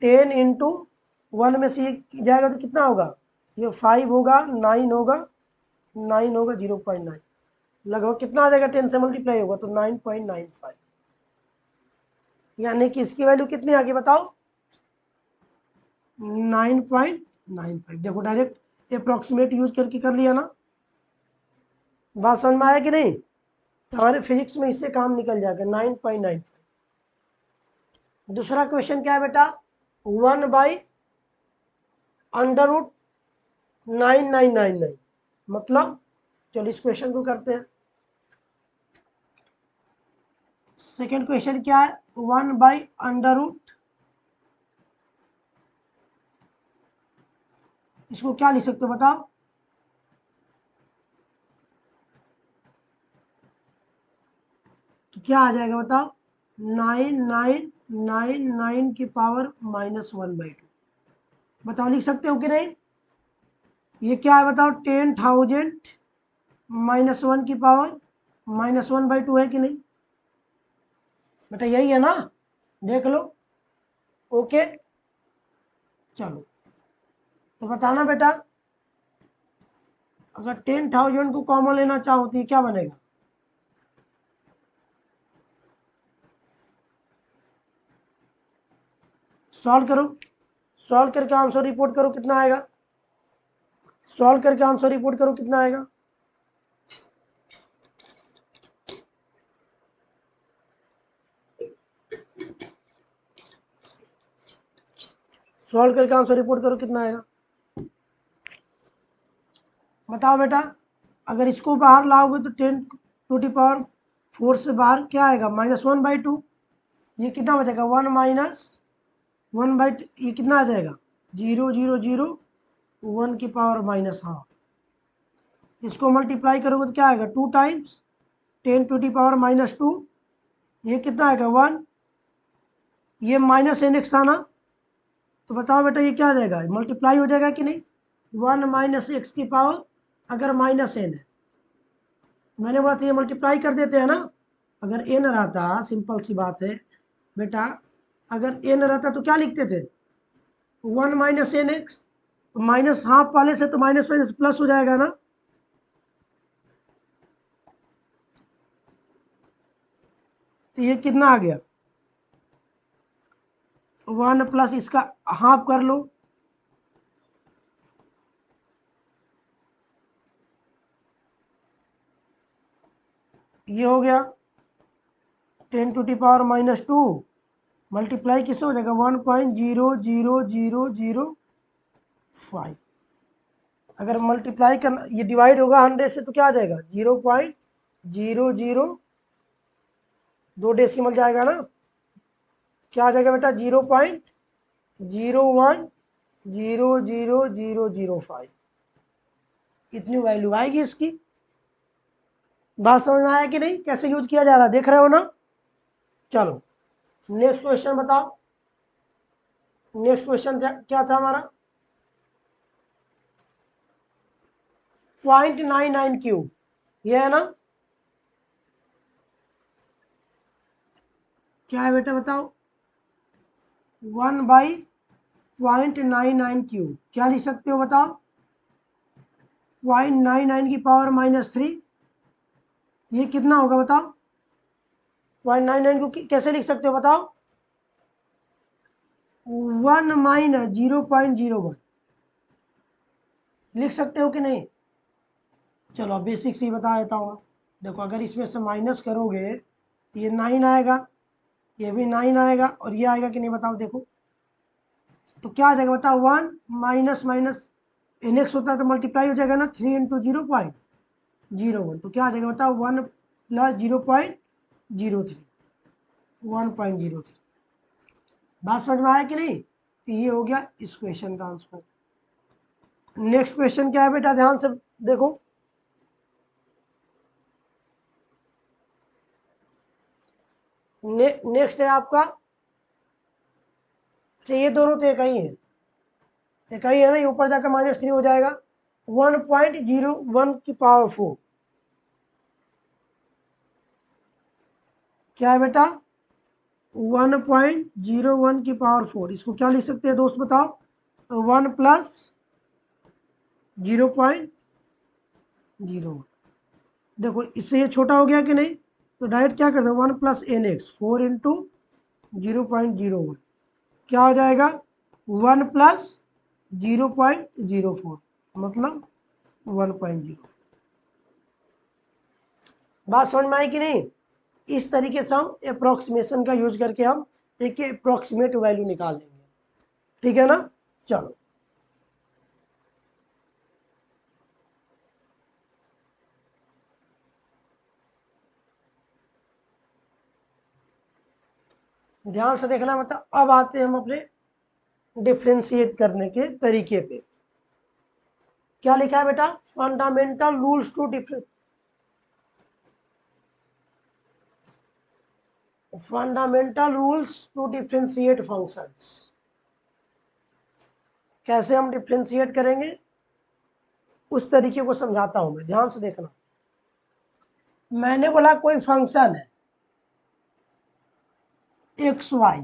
10 इंटू 1 में से ये जाएगा तो कितना होगा? ये 5 होगा, 9 होगा, 9 होगा 0.9, लगभग कितना आ जाएगा 10 से मल्टीप्लाई होगा तो 9.95, यानी कि इसकी वैल्यू कितनी आ गई बताओ 9.95। देखो डायरेक्ट अप्रोक्सीमेट यूज करके कर लिया ना, बात समझ में आया कि नहीं? तो हमारे फिजिक्स में इससे काम निकल जाएगा 9.95। दूसरा क्वेश्चन क्या है बेटा 1/√9999 मतलब, चलो इस क्वेश्चन को करते हैं। सेकेंड क्वेश्चन क्या है 1/√, इसको क्या लिख सकते हो बताओ? तो क्या आ जाएगा बताओ 9999 की पावर -1/2। बताओ लिख सकते हो कि नहीं? ये क्या है बताओ 10,000 -1 की पावर -1/2 है कि नहीं बेटा? यही है ना, देख लो। ओके चलो, तो बताना बेटा अगर 10,000 को कॉमन लेना चाहो तो ये क्या बनेगा? सॉल्व करो, सॉल्व करके आंसर रिपोर्ट करो कितना आएगा, सॉल्व करके आंसर रिपोर्ट करो कितना आएगा। सॉल्व करके आंसर रिपोर्ट करो कितना आएगा बताओ बेटा? अगर इसको बाहर लाओगे तो 10⁴ से बाहर क्या आएगा -1/2, ये कितना बचेगा 1 माइनस 1/2, ये कितना आ जाएगा 0.001 की पावर -1/2। इसको मल्टीप्लाई करोगे तो क्या आएगा 2 टाइम्स 10⁻², ये कितना आएगा 1, ये -nx था ना, तो बताओ बेटा ये क्या आ जाएगा मल्टीप्लाई हो जाएगा कि नहीं 1 माइनस एक्स की पावर अगर -n है, मैंने बोला था ये मल्टीप्लाई कर देते हैं ना। अगर n रहता, सिंपल सी बात है बेटा, अगर n रहता तो क्या लिखते थे 1 माइनस एन एक्स, तो माइनस हाफ वाले से तो माइनस माइनस प्लस हो जाएगा ना, तो ये कितना आ गया 1 प्लस इसका हाफ कर लो, ये हो गया 10⁻², मल्टीप्लाई किससे हो जाएगा 1.00005। अगर मल्टीप्लाई करना ये डिवाइड होगा 100 से तो क्या आ जाएगा 0.00, 2 डेसिमल जाएगा ना, क्या आ जाएगा बेटा 0.01000005, इतनी वैल्यू आएगी इसकी। बात समझ में आया कि नहीं कैसे यूज किया जा रहा है, देख रहे हो ना? चलो नेक्स्ट क्वेश्चन बताओ, नेक्स्ट क्वेश्चन क्या था हमारा 0.99³ ये है ना, क्या है बेटा बताओ 1/0.99³, क्या लिख सकते हो बताओ 0.99 की पावर -3, ये कितना होगा बताओ 0.99 को कैसे लिख सकते हो बताओ 1 माइनस 0.01 लिख सकते हो कि नहीं? चलो बेसिक से ही बता देता हूँ। देखो अगर इसमें से माइनस करोगे तो ये 9 आएगा, ये भी 9 आएगा और ये आएगा कि नहीं बताओ। देखो तो क्या आ जाएगा बताओ, 1 माइनस माइनस nx होता है तो मल्टीप्लाई हो जाएगा ना, 3 इंटू 0.01, तो क्या आ जाएगा बताओ, 1 प्लस 0.03, 1.03। बात समझ में आया कि नहीं? तो ये हो गया इस क्वेश्चन का आंसर। नेक्स्ट क्वेश्चन क्या है बेटा, ध्यान से देखो। नेक्स्ट है आपका, अच्छा ये दोनों तो एक ही है, एक ही है ना, ये ऊपर जाकर -3 हो जाएगा। 1.01 की पावर 4 क्या है बेटा, 1.01 की पावर 4, इसको क्या लिख सकते हैं दोस्त बताओ, 1 प्लस 0.01। देखो इससे ये छोटा हो गया कि नहीं, तो डायरेक्ट क्या कर दो, 1 प्लस nx 4 इंटू 0.01, क्या हो जाएगा 1 प्लस 0.04, मतलब 1.0। बात समझ में आई कि नहीं? इस तरीके से हम अप्रोक्सीमेशन का यूज करके हम एक अप्रोक्सीमेट वैल्यू निकाल देंगे, ठीक है ना। चलो ध्यान से देखना, मतलब अब आते हैं हम अपने डिफ्रेंशिएट करने के तरीके पे। क्या लिखा है बेटा, fundamental rules to differentiate functions. कैसे हम डिफ्रेंशिएट करेंगे उस तरीके को समझाता हूं मैं, ध्यान से देखना। मैंने बोला कोई फंक्शन है एक्स वाई,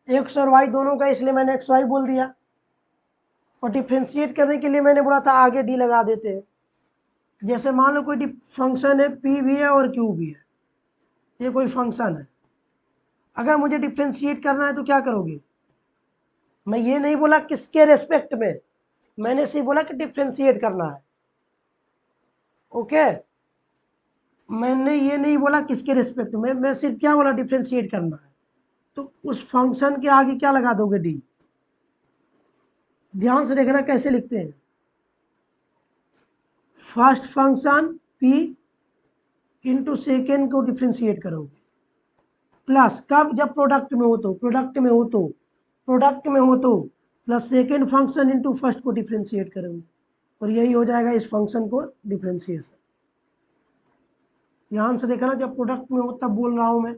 एक्स और वाई दोनों का, इसलिए मैंने एक्स वाई बोल दिया, और डिफ्रेंशिएट करने के लिए मैंने बोला था आगे डी लगा देते हैं। जैसे मान लो कोई फंक्शन है पी भी है और क्यू भी है, ये कोई फंक्शन है, अगर मुझे डिफ्रेंशिएट करना है तो क्या करोगे, मैं ये नहीं बोला किसके रेस्पेक्ट में, मैंने सिर्फ बोला कि डिफ्रेंशिएट करना है, ओके। मैंने ये नहीं बोला किसके रेस्पेक्ट में, मैं सिर्फ क्या बोला, डिफ्रेंशिएट करना है, तो उस फंक्शन के आगे क्या लगा दोगे, डी। ध्यान से देखना कैसे लिखते हैं, first function P into second को डिफ्रेंशिएट करोगे, प्लस कब, जब प्रोडक्ट में हो तो, plus second function into first को डिफ्रेंशिएट करोगे, और यही हो जाएगा इस फंक्शन को डिफ्रेंशिएशन। ध्यान से देखना, जब प्रोडक्ट में हो तब बोल रहा हूं मैं।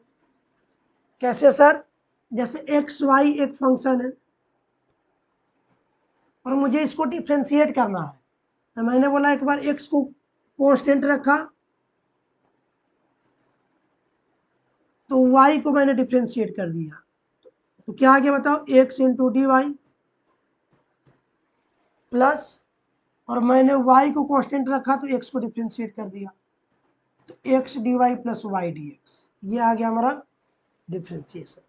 कैसे सर, जैसे एक्स वाई एक फंक्शन है और मुझे इसको डिफ्रेंशिएट करना है, तो मैंने बोला एक बार एक्स को कांस्टेंट रखा तो वाई को मैंने डिफ्रेंशिएट कर दिया, तो क्या आ गया बताओ, x into d y, plus, और मैंने y को कांस्टेंट रखा तो x को डिफ्रेंशिएट कर दिया, तो x dy plus y d x, ये आ गया हमारा डिफ्रेंशिएशन।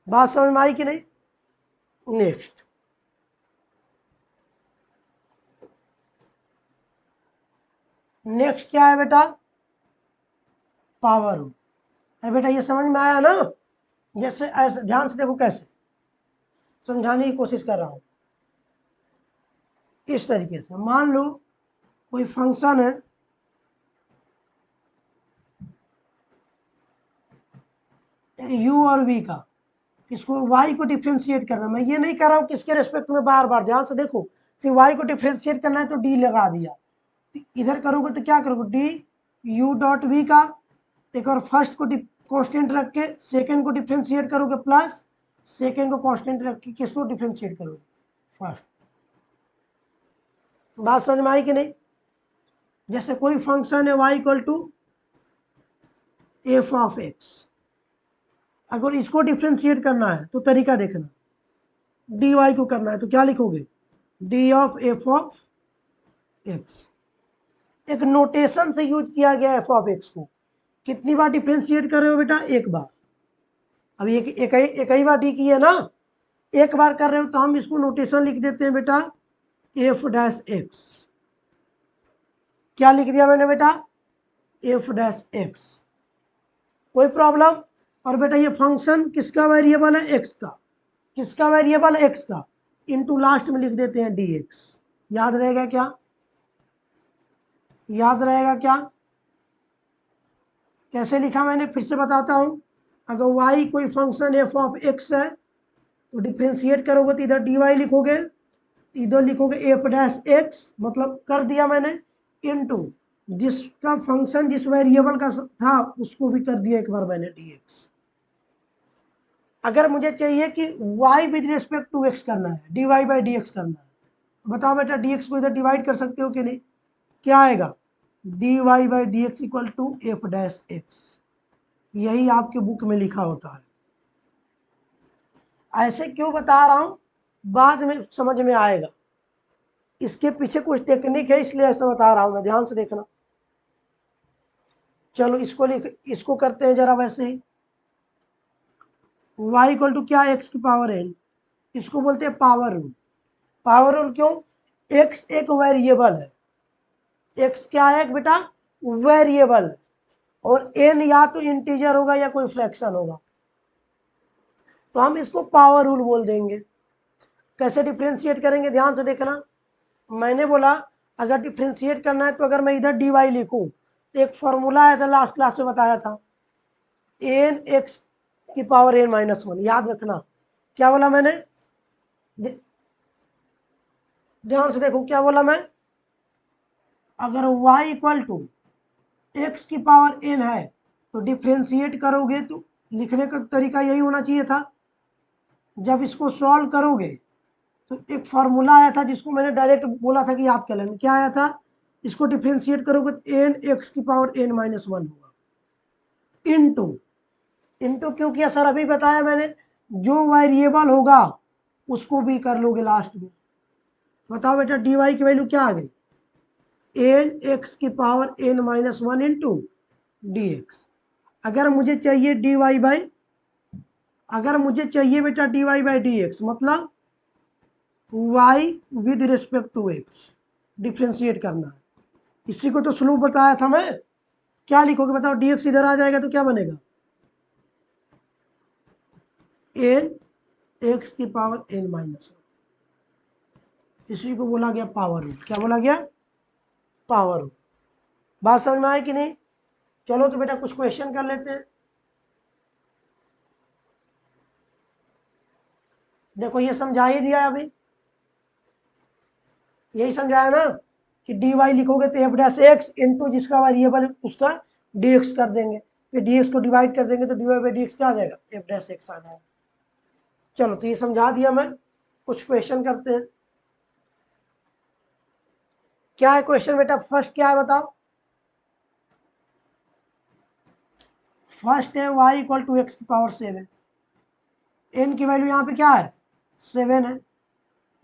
बात समझ में आई कि नहीं? नेक्स्ट, नेक्स्ट क्या है बेटा, पावर रूल। अरे बेटा ये समझ में आया ना, जैसे ऐसे ध्यान से देखो कैसे समझाने की कोशिश कर रहा हूं। इस तरीके से मान लो कोई फंक्शन है u और v का, इसको y को डिफ्रेंशिएट करना, मैं ये नहीं कर रहा हूँ किसके रेस्पेक्ट में, बार बार ध्यान से देखो, सिर्फ y को डिफ्रेंशिएट करना है तो d लगा दिया, इधर करोगे तो क्या करोगे, डी यू डॉट वी का, एक और फर्स्ट को कांस्टेंट रख के सेकंड को डिफ्रेंशिएट करोगे, प्लस सेकंड को कांस्टेंट रख के किसको डिफ्रेंशिएट करोगे, फर्स्ट। बात समझ में आई कि नहीं? जैसे कोई फंक्शन है y equal to f of x, अगर इसको डिफ्रेंशिएट करना है तो तरीका देखना, डी वाई को करना है तो क्या लिखोगे, D of F of x, एक नोटेशन से यूज किया गया एफ ऑफ एक्स को, कितनी बार डिफ्रेंशिएट कर रहे हो बेटा, एक बार। अब एक ही बार डी की है ना, एक बार कर रहे हो तो हम इसको नोटेशन लिख देते हैं बेटा एफ डैश एक्स। क्या लिख दिया मैंने बेटा? F dash x. कोई प्रॉब्लम? और बेटा ये फंक्शन किसका वेरिएबल है? एक्स का। किसका वेरिएबल? एक्स का। इनटू लास्ट में लिख देते हैं डी एक्स। याद रहेगा क्या? याद रहेगा क्या? कैसे लिखा मैंने फिर से बताता हूं। अगर y कोई फंक्शन एफ ऑफ एक्स है तो डिफ्रेंशिएट करोगे तो इधर dy लिखोगे, इधर लिखोगे एफ डैश एक्स, मतलब कर दिया मैंने, इनटू जिसका फंक्शन जिस वेरिएबल का था उसको भी कर दिया एक बार मैंने dx। अगर मुझे चाहिए कि y with respect to x करना है, dy बाई dx करना है, तो बताओ बेटा dx को इधर डिवाइड कर सकते हो कि नहीं? क्या आएगा? dy by dx equal to f dash x. यही आपके बुक में लिखा होता है। ऐसे क्यों बता रहा हूं, बाद में समझ में आएगा। इसके पीछे कुछ टेक्निक है इसलिए ऐसा बता रहा हूं मैं, ध्यान से देखना। चलो इसको करते हैं जरा वैसे ही। y इक्वल टू क्या? x की पावर n। इसको बोलते हैं पावर रूल। पावर रूल क्यों? x एक वेरिएबल है। x क्या है बेटा? वेरिएबल है। और n या तो इंटीजर होगा या कोई फ्रैक्शन होगा, तो हम इसको पावर रूल बोल देंगे। कैसे डिफ्रेंशिएट करेंगे ध्यान से देखना। मैंने बोला अगर डिफ्रेंशिएट करना है तो अगर मैं इधर डी वाई लिखूँ तो एक फॉर्मूला आया था, लास्ट क्लास में बताया था, एन एक्स की पावर एन माइनस वन। याद रखना। क्या बोला मैंने? ध्यान से देखो क्या बोला मैं। अगर y इक्वल टू एक्स की पावर n है तो डिफ्रेंशिएट करोगे तो लिखने का तरीका यही होना चाहिए था। जब इसको सॉल्व करोगे तो एक फार्मूला आया था जिसको मैंने डायरेक्ट बोला था कि याद कर लेना। क्या आया था? इसको डिफ्रेंशिएट करोगे तो एन एक्स की पावर एन माइनस वन होगा, इनटू। इनटू क्यों किया सर? अभी बताया मैंने, जो वेरिएबल होगा उसको भी कर लोगे लास्ट में। बताओ बेटा डी वाई की वैल्यू क्या आ गई? एन एक्स की power n minus one into D x. अगर मुझे चाहिए डी वाई बाई, अगर मुझे चाहिए बेटा d Y by D x, मतलब y with respect to x differentiate करना है। इसी को तो स्लोप बताया था मैं। क्या लिखोगे बताओ? dx इधर आ जाएगा तो क्या बनेगा? एन एक्स की पावर एन माइनस वन। इसी को बोला गया पावर रूल। क्या बोला गया? Power rule. बात समझ में आई कि नहीं? चलो तो बेटा कुछ क्वेश्चन कर लेते हैं। देखो ये समझा ही दिया अभी, यही समझाया ना कि डी वाई लिखोगे तो एफ डैश एक्स इंटू जिसका वेरिएबल उसका डी एक्स कर देंगे, फिर डी एक्स को डिवाइड कर देंगे तो D Y by D x क्या आ जाएगा? एफ डैश एक्स आ जाएगा। चलो तो ये समझा दिया मैं। कुछ क्वेश्चन करते हैं। क्या है क्वेश्चन बेटा? फर्स्ट क्या है बताओ? फर्स्ट है y इक्वल टू एक्स की पावर सेवन। एन की वैल्यू यहाँ पे क्या है? सेवन है।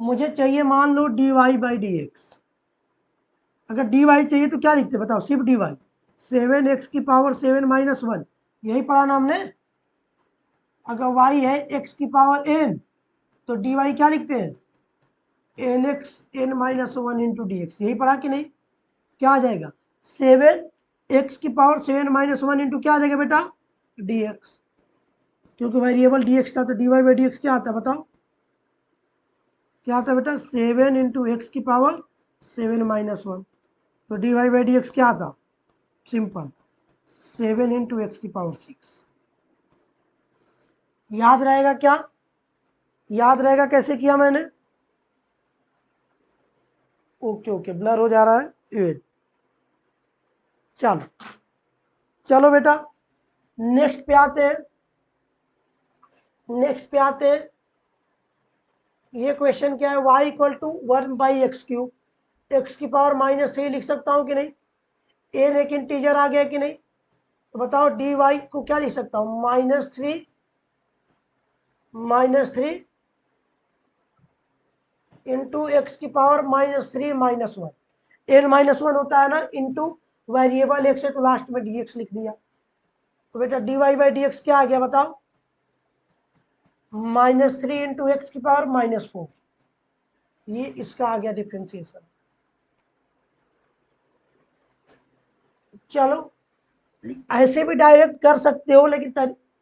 मुझे चाहिए मान लो D Y by D x. अगर डी वाई चाहिए तो क्या लिखते बताओ? सिर्फ डी वाई। सेवन एक्स की पावर सेवन माइनस वन, यही पढ़ा ना हमने। अगर y है x की पावर n तो डी वाई क्या लिखते हैं? N X N minus one into D x. यही पढ़ा कि नहीं? क्या आ जाएगा? सेवन एक्स की power seven minus one into क्या आ जाएगा बेटा? D x. क्योंकि वेरिएबल डी एक्स था तो D Y by D x क्या आता है बताओ? क्या आता है बेटा? सेवन इंटू एक्स की पावर सेवन माइनस वन। तो D Y by D x क्या आता? सिंपल, सेवन इंटू एक्स की पावर सिक्स। याद रहेगा क्या? याद रहेगा कैसे किया मैंने? ओके ओके, ब्लर हो जा रहा है। एट। चलो चलो बेटा नेक्स्ट पे आते हैं। नेक्स्ट पे आते हैं। ये क्वेश्चन क्या है? y equal to one by x cube. X की पावर माइनस थ्री लिख सकता हूँ कि नहीं? एन एक इंटीजर आ गया कि नहीं? तो बताओ डी वाई को क्या लिख सकता हूँ? माइनस थ्री इंटू एक्स की power minus three minus one. N minus one होता है ना, इंटू वेरिएबल एक्स है तो लास्ट में डी एक्स लिख दिया। तो बेटा d Y by D x क्या आ गया बताओ? -3 इंटू एक्स की पावर -4, ये इसका आ गया डिफ्रेंसिएशन। चलो ऐसे भी डायरेक्ट कर सकते हो, लेकिन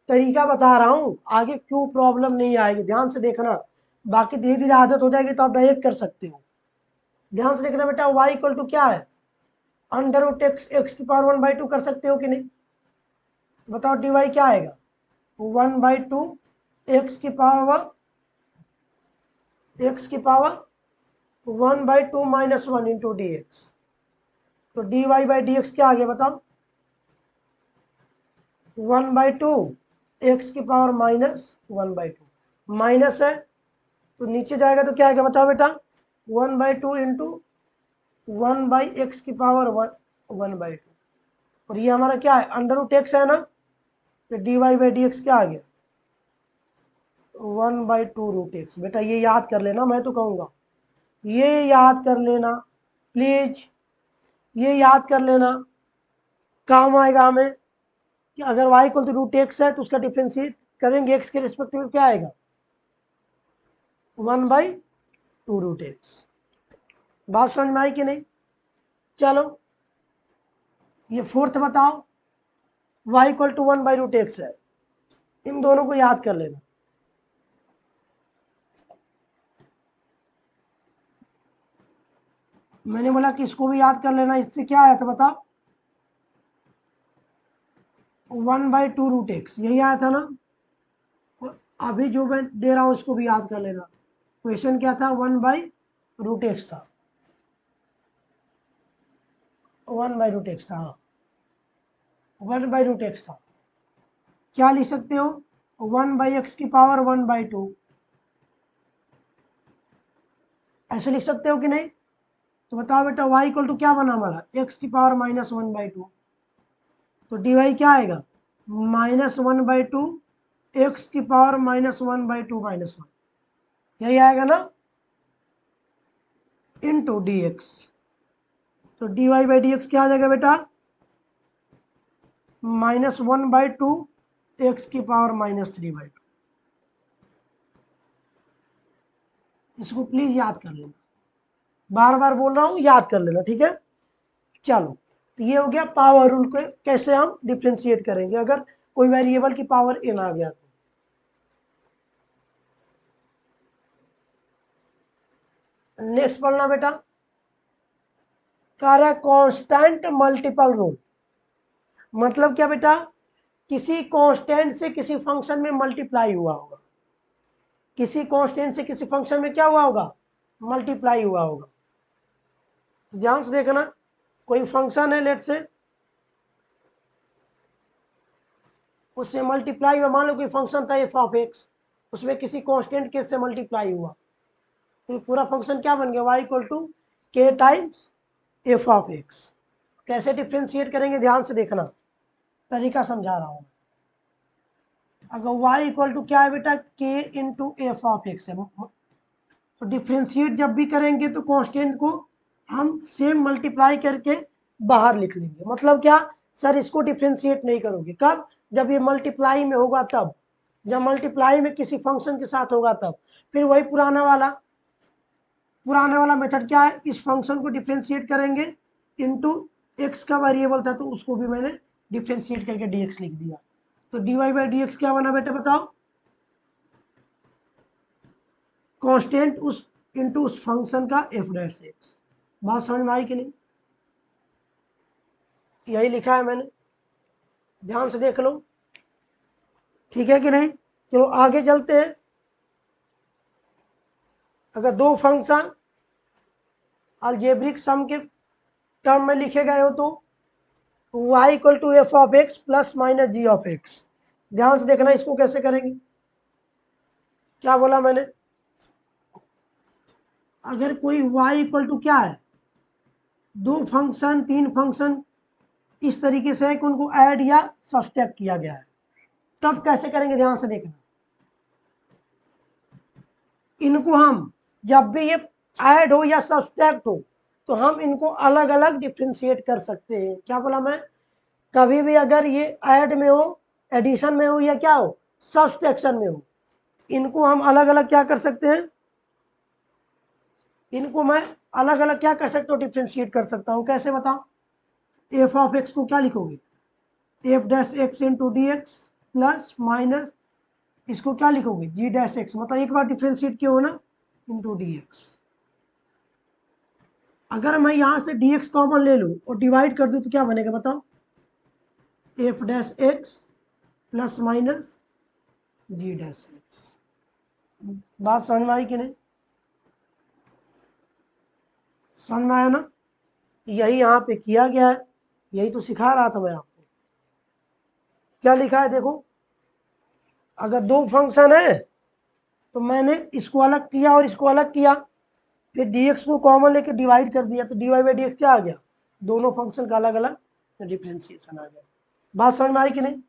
तरीका बता रहा हूं, आगे क्यों प्रॉब्लम नहीं आएगी, ध्यान से देखना। बाकी धीरे धीरे आदत हो जाएगी तो आप डायरेक्ट कर सकते हो। ध्यान से देखना बेटा, y इक्वल टू क्या है, अंडर रूट एक्स की पावर 1/2 कर सकते हो कि नहीं, तो बताओ dy क्या आएगा, 1/2 एक्स की पावर 1/2 -1 इंटू डी एक्स। तो dy बाई डी एक्स क्या आ गया बताओ, 1/2 एक्स की पावर -1/2, माइनस है तो नीचे जाएगा तो क्या आएगा बताओ बेटा, 1/2 इंटू 1/x की पावर 1/2, और ये हमारा क्या है, अंडर रूट एक्स है ना, तो dy बाई डी एक्स क्या आ गया, 1/2 रूट एक्स। बेटा ये याद कर लेना, मैं तो कहूँगा ये याद कर लेना प्लीज, ये याद कर लेना, काम आएगा हमें कि अगर y equal to root x है तो उसका डिफ्रेंशिएट करेंगे x के रिस्पेक्ट में, क्या आएगा 1/2 रूट एक्स। बात समझ में आई कि नहीं। चलो ये फोर्थ बताओ, y इक्वल टू 1/रूट एक्स है, इन दोनों को याद कर लेना। मैंने बोला कि इसको भी याद कर लेना, इससे क्या आया था बताओ, 1/2 रूट एक्स, यही आया था ना। अभी जो मैं दे रहा हूं इसको भी याद कर लेना, क्वेश्चन क्या था, 1/रूट एक्स था, 1/रूट एक्स था, हाँ 1/रूट एक्स था। क्या लिख सकते हो, 1/x की पावर 1/2, ऐसे लिख सकते हो कि नहीं। तो बताओ बेटा y इक्वल टू क्या बना हमारा, x की पावर -1/2, तो dy क्या आएगा, -1/2 एक्स की पावर -1/2 -1, यही आएगा ना, इंटू डी एक्स। तो dy बाई डी एक्स क्या आ जाएगा बेटा, -1/2 एक्स की पावर -3/2। इसको प्लीज याद कर लेना, बार बार बोल रहा हूं, याद कर लेना, ठीक है। चलो तो ये हो गया पावर रूल को कैसे हम डिफ्रेंशिएट करेंगे अगर कोई वेरिएबल की पावर n आ गया तो। नेक्स्ट पढ़ना बेटा, कह रहा है कांस्टेंट मल्टीपल रूल, मतलब क्या बेटा, किसी कांस्टेंट से किसी फंक्शन में मल्टीप्लाई हुआ होगा, किसी कांस्टेंट से किसी फंक्शन में क्या हुआ होगा, मल्टीप्लाई हुआ होगा। ध्यान से देखना, कोई फंक्शन है लेट से, उससे मल्टीप्लाई हुआ, मान लो कोई फंक्शन था एफ ऑफ एक्स, उसमें किसी कांस्टेंट के से मल्टीप्लाई हुआ, तो पूरा फंक्शन क्या बन गया, y इक्वल टू के टाइम्स एफ ऑफ एक्स। कैसे डिफ्रेंशिएट करेंगे ध्यान से देखना, तरीका समझा रहा हूं। अगर y इक्वल टू क्या है बेटा, k into F of x है, तो डिफ्रेंशिएट जब भी करेंगे तो कांस्टेंट को हम सेम मल्टीप्लाई करके बाहर लिख लेंगे। मतलब क्या सर, इसको डिफ्रेंशिएट नहीं करोगे, कब, जब ये मल्टीप्लाई में होगा तब, जब मल्टीप्लाई में किसी फंक्शन के साथ होगा तब। फिर वही पुराना वाला मेथड क्या है, इस फंक्शन को डिफ्रेंशिएट करेंगे इनटू एक्स का वेरिएबल था तो उसको भी मैंने डिफ्रेंशिएट करके dx लिख दिया। तो dy बाई डी एक्स क्या बना बेटा बताओ, कांस्टेंट उस इनटू उस फंक्शन का एफ डैश एक्स। बात समझ में आई कि नहीं, यही लिखा है मैंने, ध्यान से देख लो, ठीक है कि नहीं। चलो आगे चलते हैं। अगर दो फंक्शन अलजेब्रिक सम के टर्म में लिखे गए हो तो y equal to f of x plus minus g of x, ध्यान से देखना इसको कैसे करेंगे। क्या बोला मैंने, अगर कोई y इक्वल टू क्या है, दो फंक्शन तीन फंक्शन इस तरीके से है कि उनको ऐड या सब्सट्रैक्ट किया गया है, तब कैसे करेंगे ध्यान से देखना। इनको हम जब भी ये ऐड हो या सब्सट्रैक्ट हो तो हम इनको अलग अलग डिफ्रेंशिएट कर सकते हैं। क्या बोला मैं, कभी भी अगर ये ऐड में हो, एडिशन में हो या क्या हो, सब्सट्रैक्शन में हो, इनको हम अलग अलग क्या कर सकते हैं, इनको मैं अलग अलग क्या कर सकता हूँ, डिफ्रेंशिएट कर सकता हूँ। कैसे बताओ? एफ ऑफ एक्स को क्या लिखोगे, F dash x into D x plus minus इसको क्या लिखोगे, जी डैश एक्स, मतलब एक बार डिफ्रेंशिएट किया हो ना, इंटू डी एक्स। अगर मैं यहाँ से डी एक्स कॉमन ले लूँ और डिवाइड कर दूँ तो क्या बनेगा बताओ, F dash X plus minus G dash X. बात समझ में आई कि नहीं? समझ में आया ना? यही यहाँ पे किया गया है, यही तो सिखा रहा था मैं आपको। क्या लिखा है देखो, अगर दो फंक्शन है तो मैंने इसको अलग किया और इसको अलग किया, फिर dx को कॉमन लेके डिवाइड कर दिया, तो dy बाई डी एक्स क्या आ गया, दोनों फंक्शन का अलग अलग डिफ्रेंशिएशन आ गया। बात समझ में आई कि नहीं?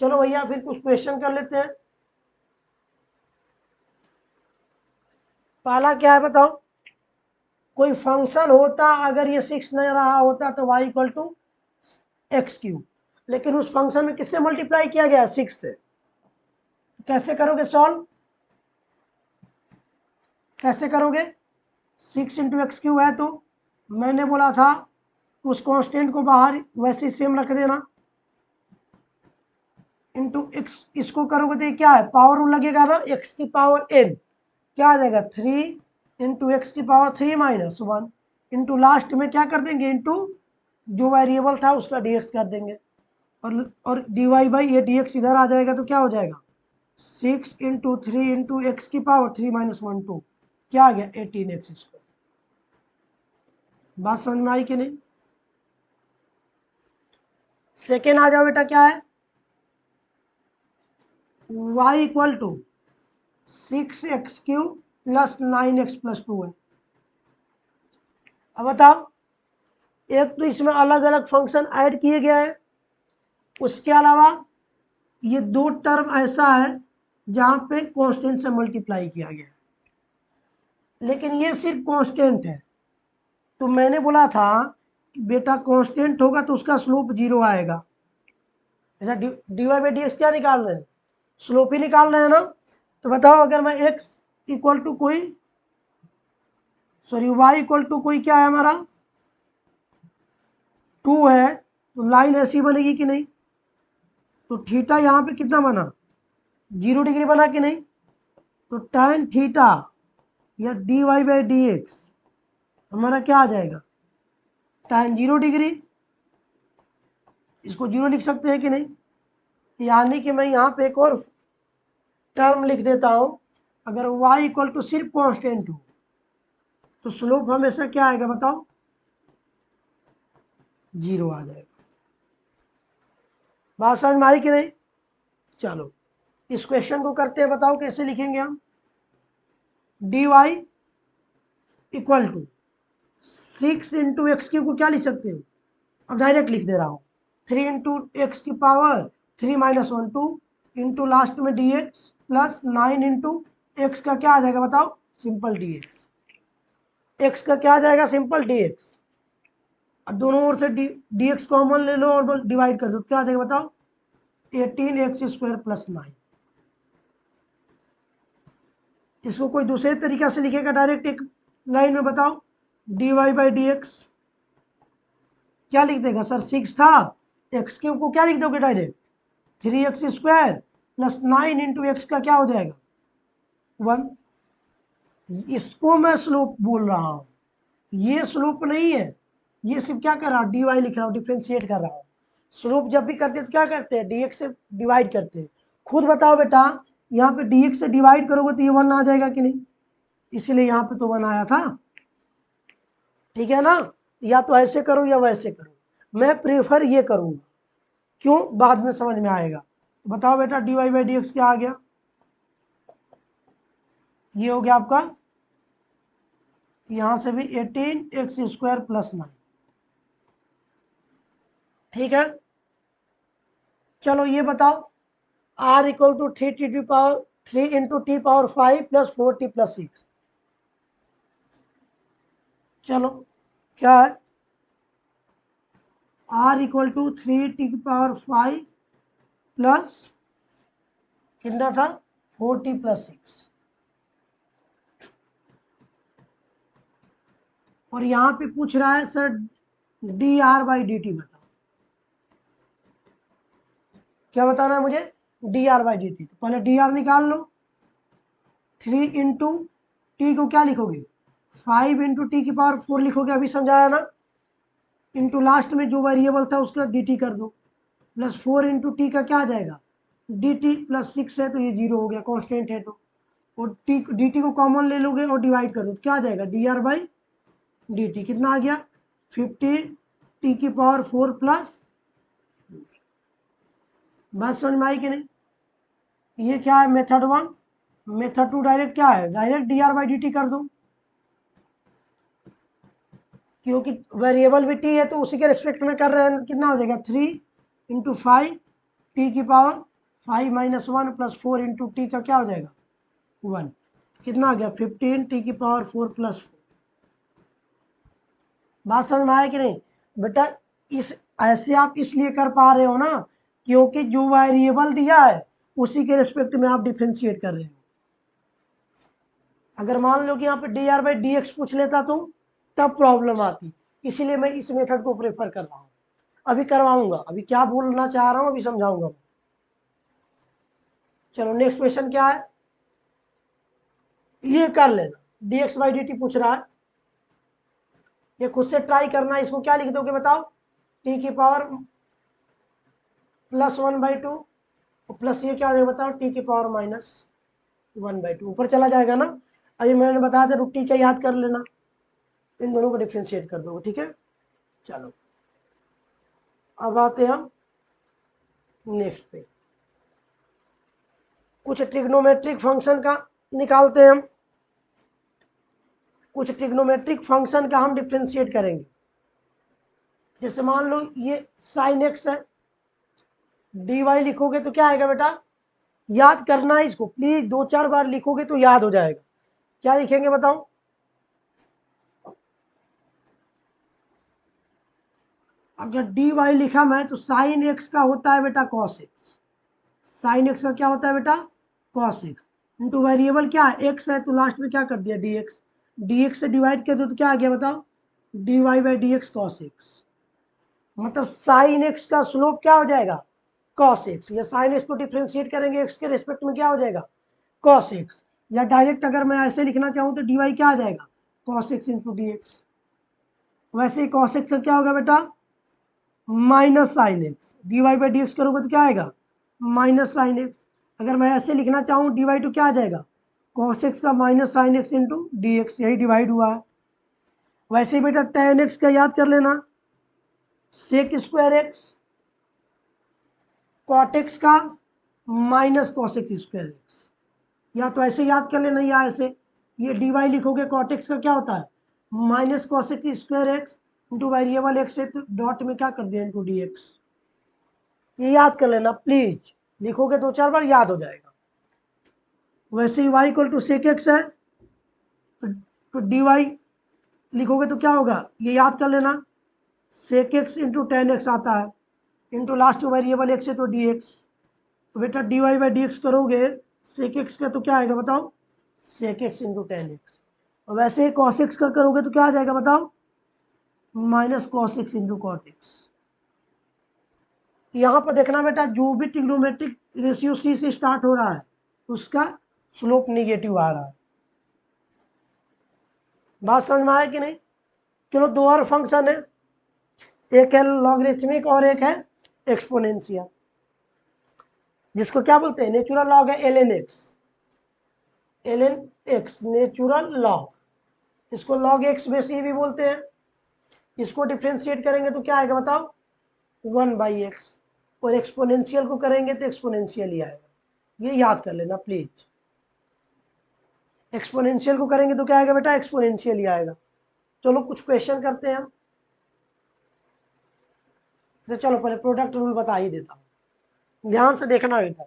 चलो भैया फिर कुछ क्वेश्चन कर लेते हैं। पहला क्या है बताओ, कोई फंक्शन होता अगर ये 6 नहीं रहा होता तो y equal to x cube, लेकिन उस फंक्शन में किससे मल्टीप्लाई किया गया, 6 से। कैसे करोगे सॉल्व, कैसे करोगे, 6 इंटू एक्स क्यूब है तो मैंने बोला था उस कांस्टेंट को बाहर वैसे ही सेम रख देना, इंटू एक्स, इसको करोगे तो ये क्या है, पावर रूल लगेगा ना, एक्स की पावर n, क्या आ जाएगा 3 इंटू एक्स की पावर 3 माइनस 1, इंटू लास्ट में क्या कर देंगे, इंटू जो वेरिएबल था उसका dx कर देंगे, और dy बाई ये dx इधर आ जाएगा तो क्या हो जाएगा, 6 इंटू 3 इंटू एक्स की पावर 3 माइनस 1 2, क्या आ गया 18 एक्स स्क्वायर। बात समझ में आई कि नहीं? सेकेंड आ जाओ बेटा, क्या है, y equal to 6x cube plus 9x plus 2 है। अब बताओ, एक तो इसमें अलग अलग फंक्शन ऐड किए गए हैं, उसके अलावा ये दो टर्म ऐसा है जहां पे कांस्टेंट से मल्टीप्लाई किया गया है, लेकिन ये सिर्फ कांस्टेंट है। तो मैंने बोला था कि बेटा कांस्टेंट होगा तो उसका स्लोप 0 आएगा। ऐसा d Y by D x क्या निकाल रहे हैं, स्लोप ही निकाल रहे हैं ना। तो बताओ, अगर मैं x इक्वल टू कोई y इक्वल टू कोई क्या है हमारा 2 है, तो लाइन ऐसी बनेगी कि नहीं, तो थीटा यहाँ पे कितना बना, 0 डिग्री बना कि नहीं, तो tan थीटा या d Y by D x हमारा क्या आ जाएगा, tan 0 डिग्री। इसको 0 लिख सकते हैं कि नहीं, यानी कि मैं यहाँ पे एक और टर्म लिख देता हूँ, अगर y इक्वल टू सिर्फ कांस्टेंट हो तो स्लोप हमेशा क्या आएगा बताओ, 0 आ जाएगा। बात समझ में आई कि नहीं? चलो इस क्वेश्चन को करते हैं, बताओ कैसे लिखेंगे हम, d y equal to 6 into x cube को क्या लिख सकते हो, अब डायरेक्ट लिख दे रहा हूँ, 3 इंटू एक्स की पावर 3 माइनस 1 2 इंटू लास्ट में D x plus 9 into x का क्या आ जाएगा बताओ, सिंपल डी एक्स, एक्स का क्या आ जाएगा, सिंपल डी एक्स। अब दोनों ओर से डी एक्स कॉमन ले लो और डिवाइड कर दो, क्या आ जाएगा बताओ, 18 एक्स स्क्वायर प्लस 9। इसको कोई दूसरे तरीका से लिखेगा डायरेक्ट एक लाइन में, बताओ D Y by D x क्या लिख देगा सर, 6 था, एक्स क्यूब को क्या लिख दोगे direct 3x square plus 9 into x का क्या हो जाएगा 1। इसको मैं स्लोप बोल रहा हूँ, ये स्लोप नहीं है, ये सिर्फ क्या कर रहा हूँ, डी वाई लिख रहा हूँ, डिफ्रेंशिएट कर रहा हूँ। स्लोप जब भी करते हैं तो क्या करते हैं, डी एक्स से डिवाइड करते हैं। खुद बताओ बेटा, यहाँ पे डी एक्स से डिवाइड करोगे तो ये 1 आ जाएगा कि नहीं, इसीलिए यहाँ पे तो 1 आया था, ठीक है ना। या तो ऐसे करो या वैसे करो, मैं प्रेफर ये करूँगा, क्यों, बाद में समझ में आएगा। बताओ बेटा d Y by D x क्या आ गया, ये हो गया आपका, यहां से भी 18 एक्स स्क्वायर प्लस 9, ठीक है। चलो ये बताओ, r equal to 3 into t power 5 plus 4t plus 6। चलो क्या है, r equal to 3 t power 5 plus कितना था 4t प्लस 6, और यहाँ पे पूछ रहा है sir D R by D T बताओ। क्या बताना है मुझे? D R by D T. तो पहले डी आर निकाल लो। 3 इंटू टी को क्या लिखोगे? 5 इंटू टी की पावर 4 लिखोगे, अभी समझाया ना। इंटू लास्ट में जो वेरिएबल था उसका डी टी कर दो, प्लस 4 इंटू टी का क्या आ जाएगा? डी टी प्लस 6 है तो ये 0 हो गया, कॉन्स्टेंट है तो। और टी डी टी को कॉमन ले लोगे और डिवाइड कर दो तो क्या आ जाएगा? D R by D T. कितना आ गया? 15 टी की पावर 4 प्लस। बात समझ में आई कि नहीं? ये क्या है? मेथड 1। मेथड 2 डायरेक्ट क्या है? Direct D R by D T कर दो, क्योंकि वेरिएबल भी टी है तो उसी के रिस्पेक्ट में कर रहे हैं। कितना हो जाएगा? 3 इंटू 5 टी की power 5 minus 1 plus 4 into T का क्या हो जाएगा? 1। कितना आ गया? 15 टी की पावर 4 प्लस 4। बात समझ में आया कि नहीं बेटा? इस ऐसे आप इसलिए कर पा रहे हो ना क्योंकि जो वेरिएबल दिया है उसी के रिस्पेक्ट में आप डिफ्रेंशिएट कर रहे हो। अगर मान लो कि यहाँ पे D R by D x पूछ लेता तो तब प्रॉब्लम आती, इसीलिए मैं इस मेथड को प्रेफर कर रहा हूँ। अभी करवाऊंगा, अभी क्या बोलना चाह रहा हूँ अभी समझाऊंगा। चलो नेक्स्ट क्वेश्चन क्या है, ये कर लेना। D x by D T पूछ रहा है, ये खुद से ट्राई करना है। इसको क्या लिख दोगे बताओ? टी की पावर प्लस 1/2 प्लस ये क्या हो जाएगा बताओ? टी की पावर माइनस 1/2 ऊपर चला जाएगा ना। अभी मैंने बताया था टी का याद कर लेना, इन दोनों को डिफ्रेंशिएट कर दोगे, ठीक है। चलो अब आते हैं हम नेक्स्ट पे। कुछ ट्रिग्नोमेट्रिक फंक्शन का निकालते हैं हम, कुछ ट्रिग्नोमेट्रिक फंक्शन का हम डिफ्रेंशिएट करेंगे। जैसे मान लो ये साइन एक्स है, डी वाई लिखोगे तो क्या आएगा बेटा? याद करना है इसको प्लीज, 2-4 बार लिखोगे तो याद हो जाएगा। क्या लिखेंगे बताओ? अगर डी वाई लिखा मैं तो साइन एक्स का होता है बेटा कॉस एक्स। साइन एक्स का क्या होता है बेटा? Cos x. इंटू वेरिएबल क्या है? एक्स है तो लास्ट में क्या कर दिया? D x. डी एक्स से डिवाइड कर दो तो क्या आ गया बताओ? D Y by D x cos x. मतलब साइन एक्स का स्लोप क्या हो जाएगा? Cos x. या साइन एक्स को डिफ्रेंशिएट करेंगे एक्स के रिस्पेक्ट में क्या हो जाएगा? Cos x. या डायरेक्ट अगर मैं ऐसे लिखना चाहूँ तो डी वाई क्या आ जाएगा? Cos x into D x. वैसे ही कॉस एक्स का क्या होगा बेटा? Minus sine x. D Y by D x करोगे तो क्या आएगा? Minus sine x. अगर मैं ऐसे लिखना चाहूँ डी वाई टू क्या आ जाएगा? कॉस एक्स का minus sine x into D x, यही डिवाइड हुआ है। वैसे ही बेटा टेन एक्स का याद कर लेना, sec square X, cot X का minus cos x square X. या तो ऐसे याद कर लेना या ऐसे, ये डी वाई लिखोगे कॉट एक्स का क्या होता है? Minus cos x square X into variable X है तो डॉट में क्या कर दिया? Into D x. ये याद कर लेना प्लीज, लिखोगे 2-4 बार याद हो जाएगा। वैसे ही y equal to sec x है तो डी वाई लिखोगे तो क्या होगा? ये याद कर लेना, sec x into tan x आता है, इंटू लास्ट वेरिएबल एक्स है तो डी एक्स। तो बेटा d Y by D x करोगे सेक एक्स का तो क्या आएगा बताओ? Sec x into tan x. और वैसे ही कॉस एक्स का करोगे तो क्या आ जाएगा बताओ? Minus cos x into cot x. यहाँ पर देखना बेटा, जो भी ट्रिग्नोमेट्रिक रेशियो सी से स्टार्ट हो रहा है उसका स्लोप निगेटिव आ रहा है। बात समझ में आया कि नहीं? चलो दो और फंक्शन है, एक है लॉगरिथमिक और एक है एक्सपोनेंशियल, जिसको क्या बोलते हैं? नेचुरल लॉग है l N x. L N x natural log, इसको लॉग एक्स में से भी बोलते हैं। इसको डिफ्रेंशिएट करेंगे तो क्या आएगा बताओ? 1/x। और एक्सपोनेंशियल को करेंगे तो एक्सपोनेंशियल ही आएगा, ये याद कर लेना प्लीज। एक्सपोनेंशियल को करेंगे तो क्या आएगा बेटा? एक्सपोनेंशियल ही आएगा। चलो कुछ क्वेश्चन करते हैं हम। तो चलो पहले प्रोडक्ट रूल बता ही देता हूँ, ध्यान से देखना बेटा।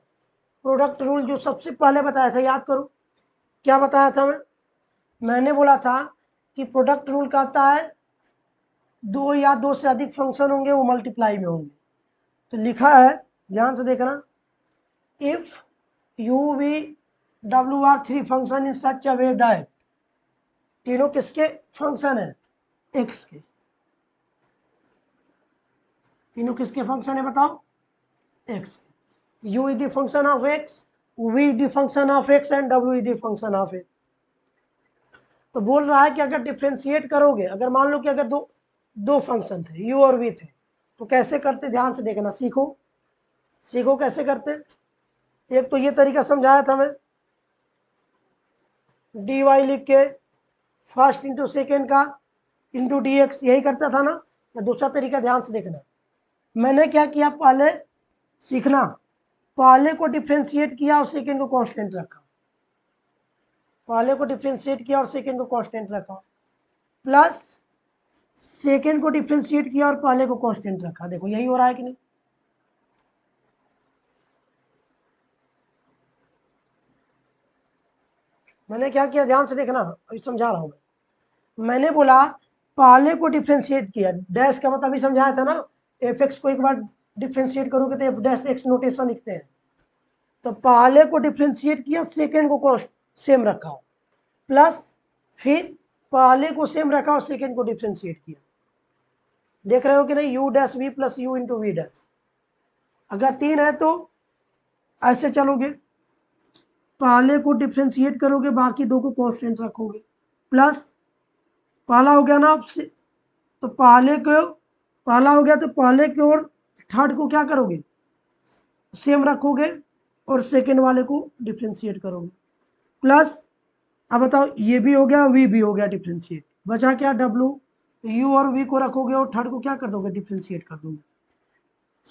प्रोडक्ट रूल जो सबसे पहले बताया था याद करो, क्या बताया था मैंने बोला था कि प्रोडक्ट रूल कहता है दो या दो से अधिक फंक्शन होंगे वो मल्टीप्लाई में होंगे। तो लिखा है, ध्यान से देखना, if u v WR3 function in such a way that, तीनों किसके फंक्शन है? एक्स के। तीनों किसके फंक्शन है बताओ? एक्स के। U is the function of x, v is the function of x and डब्ल्यू is the function of x. तो बोल रहा है कि अगर डिफ्रेंशिएट करोगे, अगर मान लो कि अगर दो फंक्शन थे यू और वी थे, तो कैसे करते? ध्यान से देखना, सीखो सीखो कैसे करते। एक तो ये तरीका समझाया था मैं, डी वाई लिख के फर्स्ट इंटू सेकेंड का इंटू डी एक्स, यही करता था ना। या दूसरा तरीका ध्यान से देखना, मैंने क्या किया, पहले सीखना, पहले को डिफ्रेंशिएट किया और सेकेंड को कांस्टेंट रखा, पहले को डिफ्रेंशिएट किया और सेकेंड को कांस्टेंट रखा, प्लस सेकेंड को डिफ्रेंशिएट किया और पहले को कांस्टेंट रखा। देखो यही हो रहा है कि नहीं? मैंने क्या किया, ध्यान से देखना, अभी समझा रहा हूं मैंने बोला पहले को डिफ्रेंशिएट किया, डैश का मतलब अभी समझाया था ना, एफ एक्स को एक बार डिफ्रेंशिएट करोगे तो एफ डैश एक्स नोटेशन लिखते हैं। तो पहले को डिफ्रेंशिएट किया, सेकेंड को सेम रखा, प्लस फिर पहले को सेम रखा और सेकेंड को डिफ्रेंशिएट किया। देख रहे हो कि नहीं? U dash v plus u into v dash. अगर 3 है तो ऐसे चलोगे, पहले को डिफ्रेंशिएट करोगे, बाकी दो को कांस्टेंट रखोगे, प्लस पहला हो गया ना, तो पहले को पहला हो गया तो पहले की ओर थर्ड को क्या करोगे? सेम रखोगे और सेकेंड वाले को डिफ्रेंशिएट करोगे, प्लस अब बताओ ये भी हो गया, वी भी हो गया डिफ्रेंशिएट, बचा क्या? डब्लू। यू और वी को रखोगे और थर्ड को क्या कर दोगे? डिफ्रेंशिएट कर दोगे।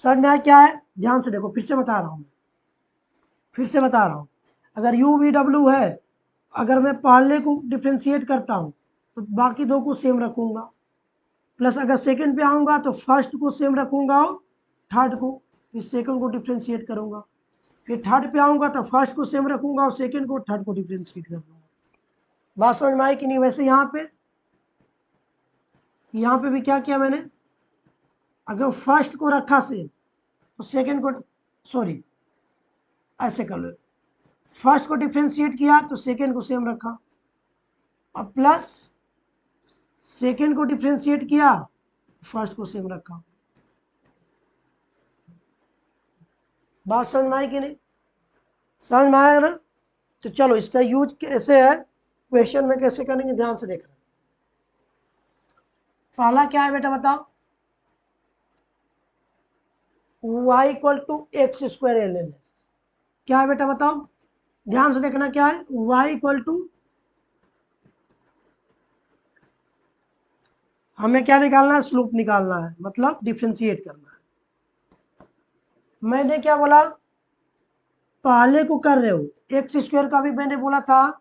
समझ में आया क्या है? ध्यान से देखो, फिर से बता रहा हूं मैं, फिर से बता रहा हूं। अगर यू वी डब्ल्यू है, अगर मैं पहले को डिफ्रेंशिएट करता हूं तो बाकी दो को सेम रखूंगा, प्लस अगर सेकंड पे आऊंगा तो फर्स्ट को सेम रखूंगा और थर्ड को, फिर सेकंड को डिफ्रेंशिएट करूंगा, फिर थर्ड पे आऊंगा तो फर्स्ट को सेम रखूंगा और सेकंड को, थर्ड को डिफ्रेंशिएट कर दूंगा। बात समझ में आई कि नहीं? वैसे यहाँ पे भी क्या किया मैंने, अगर फर्स्ट को रखा सेम तो सेकंड को, सॉरी ऐसे कर लो, फर्स्ट को डिफ्रेंशिएट किया तो सेकंड को सेम रखा, और प्लस सेकंड को डिफ्रेंशिएट किया, फर्स्ट को सेम रखा। बात समझ में आई कि नहीं? समझ में आया ना? तो चलो इसका यूज कैसे है, क्वेश्चन में कैसे करेंगे, ध्यान से देखना। पहला क्या है बेटा बताओ? y equal to x square l l. क्या है बेटा बताओ? ध्यान से देखना, क्या है? y इक्वल टू, हमें क्या निकालना है? स्लोप निकालना है, मतलब डिफ्रेंशिएट करना है। मैंने क्या बोला? पहले को कर रहे हो, एक्स स्क्वायर का भी मैंने बोला था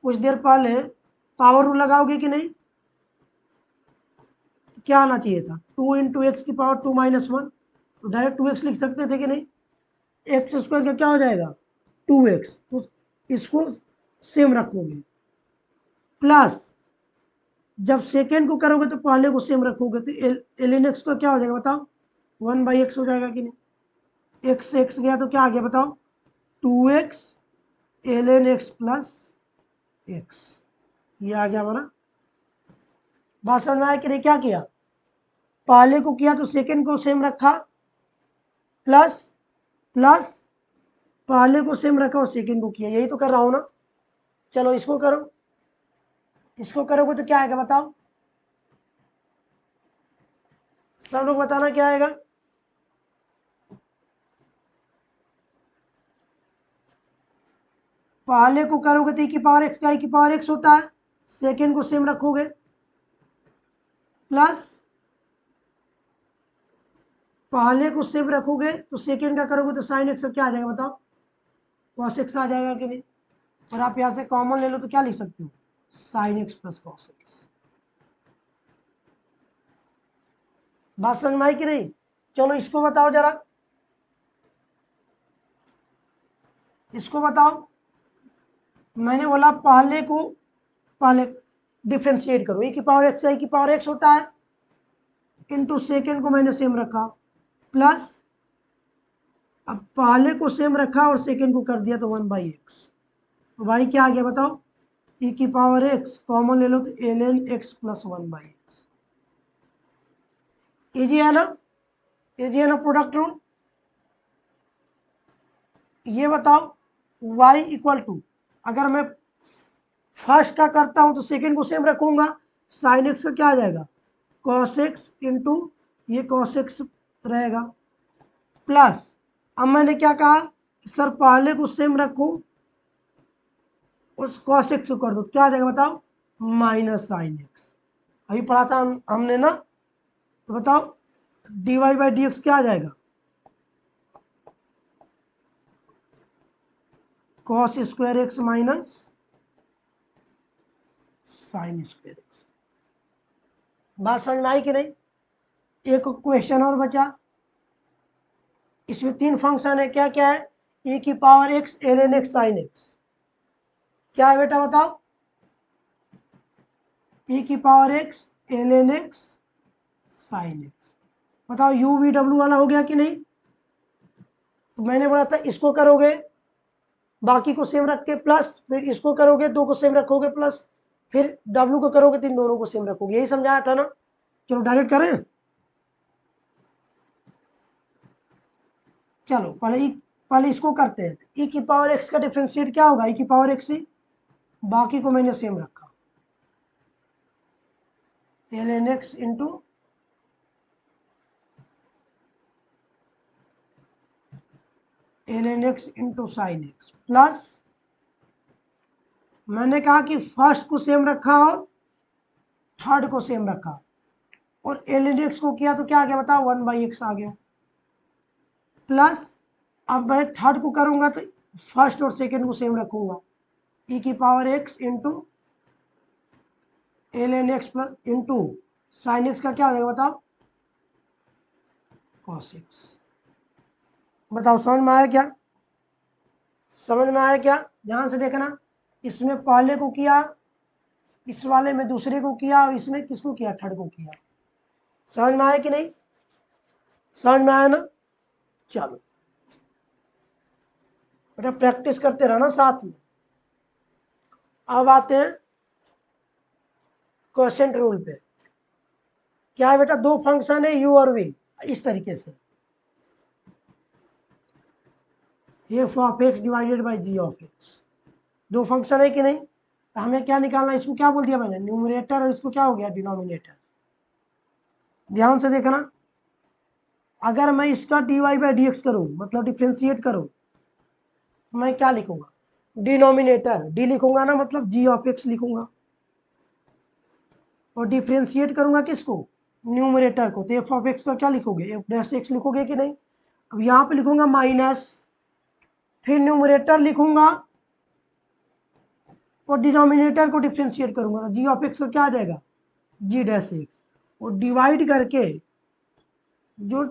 कुछ देर पहले, पावर रूल लगाओगे कि नहीं? क्या आना चाहिए था? 2 इंटू एक्स की पावर 2 माइनस 1, तो डायरेक्ट 2x लिख सकते थे कि नहीं? एक्स स्क्वायर का क्या हो जाएगा? 2x, तो इसको सेम रखोगे, प्लस जब सेकेंड को करोगे तो पहले को सेम रखोगे, तो एल एन एक्स का क्या हो जाएगा बताओ? 1/x हो जाएगा कि नहीं? एक्स एक्स गया तो क्या आ गया बताओ? 2x l N x plus x, ये आ गया हमारा। बात समझ में आया कि नहीं? क्या किया? पहले को किया तो सेकेंड को सेम रखा, प्लस प्लस पहले को सेम रखा और सेकेंड को किया, यही तो कर रहा हूं ना। चलो इसको करो, इसको करोगे तो क्या आएगा बताओ? सब लोग बताना क्या आएगा? पहले को करोगे तो e की पावर x का e की पावर x होता है, सेकेंड को सेम रखोगे, प्लस पहले को सेम रखोगे तो सेकेंड का करोगे तो साइन एक्स क्या आ जाएगा बताओ? कॉस एक्स आ जाएगा कि नहीं? और आप यहां से कॉमन ले लो तो क्या लिख सकते हो? Sine x plus cos x. बात समझ में आई कि नहीं? चलो इसको बताओ जरा, इसको बताओ। मैंने बोला पहले डिफ्रेंशिएट करो, e की पावर एक्स e की पावर एक्स होता है, इंटू सेकेंड को मैंने सेम रखा, प्लस अब पहले को सेम रखा और सेकेंड को कर दिया तो 1/x, वाई क्या आ गया बताओ, ई की पावर एक्स कॉमन ले लो तो ln x plus 1/x। Easy है ना, इजी है ना प्रोडक्ट रूल। ये बताओ y इक्वल टू, अगर मैं फर्स्ट का करता हूं तो सेकंड को सेम रखूंगा, साइन एक्स का क्या आ जाएगा कॉस एक्स इंटू ये कॉस एक्स रहेगा, प्लस अब मैंने क्या कहा सर पहले को सेम रखूं, उस कॉस एक्स को कर दो, क्या आ जाएगा बताओ माइनस साइन एक्स। अभी पढ़ा था हमने ना, तो बताओ dy बाई डी एक्स क्या आ जाएगा cos square x minus sign square x. बात समझ में आई कि नहीं। एक क्वेश्चन और बचा, इसमें तीन फंक्शन है, क्या क्या है, e की power x ln x sin x, क्या है बेटा बताओ e की power x ln x sin x। बताओ u v w वाला हो गया कि नहीं। तो मैंने बोला था इसको करोगे बाकी को सेम रख के प्लस, फिर इसको करोगे दो को सेम रखोगे प्लस, फिर w को करोगे तो इन दोनों को सेम रखोगे, यही समझाया था ना। चलो डायरेक्ट करें, चलो पहले इसको करते हैं। e की पावर x का डिफरेंशिएट क्या होगा, e की पावर x ही, बाकी को मैंने सेम रखा ln x into ln x into sine x, plus मैंने कहा कि फर्स्ट को सेम रखा और थर्ड को सेम रखा, और ln x को किया तो क्या आ गया बताओ 1/x आ गया, प्लस अब मैं थर्ड को करूंगा तो फर्स्ट और सेकंड को सेम रखूंगा, e की power x into ln x plus into sine x का क्या आ जाएगा बताओ cos x। बताओ समझ में आया क्या, समझ में आया क्या, ध्यान से देखना, इसमें पहले को किया, इस वाले में दूसरे को किया, और इसमें किसको किया थर्ड को किया। समझ में आया कि नहीं, समझ में आया ना। चलो बेटा प्रैक्टिस करते रहना साथ में। अब आते हैं क्वेश्चन रूल पे। क्या है बेटा, दो फंक्शन है u और v, इस तरीके से f of x divided by g of x, दो फंक्शन है कि नहीं। तो हमें क्या निकालना है, इसको क्या बोल दिया मैंने न्यूमरेटर, और इसको क्या हो गया डिनोमिनेटर। ध्यान से देखना, अगर मैं इसका dy बाई डी एक्स करूँ मतलब डिफ्रेंशिएट करूँ, मैं क्या लिखूंगा डिनोमिनेटर d लिखूंगा ना, मतलब g ऑफ x लिखूंगा, और डिफ्रेंशिएट करूंगा किसको न्यूमरेटर को, तो f ऑफ x का क्या लिखोगे f डैश x लिखोगे कि नहीं। अब यहाँ पे लिखूंगा माइनस, फिर न्यूमरेटर लिखूंगा और डिनोमिनेटर को डिफ्रेंशिएट करूंगा, तो जी ऑफ एक्स का क्या आ जाएगा जी डैश एक्स, और डिवाइड करके जो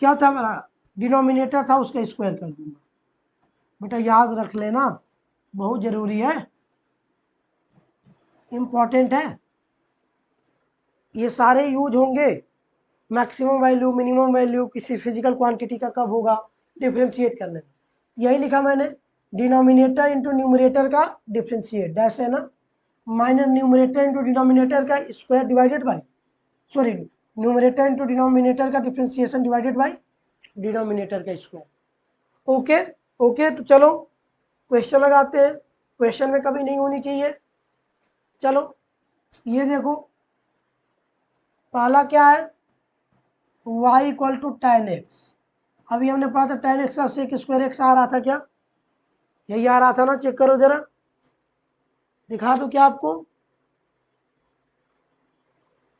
क्या था मेरा डिनोमिनेटर था उसका स्क्वायर कर दूंगा। बेटा याद रख लेना, बहुत जरूरी है, इंपॉर्टेंट है, ये सारे यूज होंगे। मैक्सिमम वैल्यू मिनिमम वैल्यू किसी फिजिकल क्वांटिटी का कब होगा डिफ्रेंशिएट करने में, यही लिखा मैंने डिनोमिनेटर इंटू न्यूमरेटर का डिफ्रेंशिएट डैश है ना, माइनस न्यूमरेटर इंटू डिनोमिनेटर का square divided by, sorry numerator into denominator का डिफ्रेंशिएशन डिवाइडेड बाई डिनोमिनेटर का स्क्वायर। ओके ओके, तो चलो क्वेश्चन लगाते हैं, क्वेश्चन में कभी नहीं होनी चाहिए। चलो ये देखो, पहला क्या है y equal to tan x, अभी हमने पढ़ा था टेन एक्स का सेक स्क्वायर एक्स आ रहा था क्या, यही आ रहा था ना, चेक करो जरा, दिखा दो क्या आपको,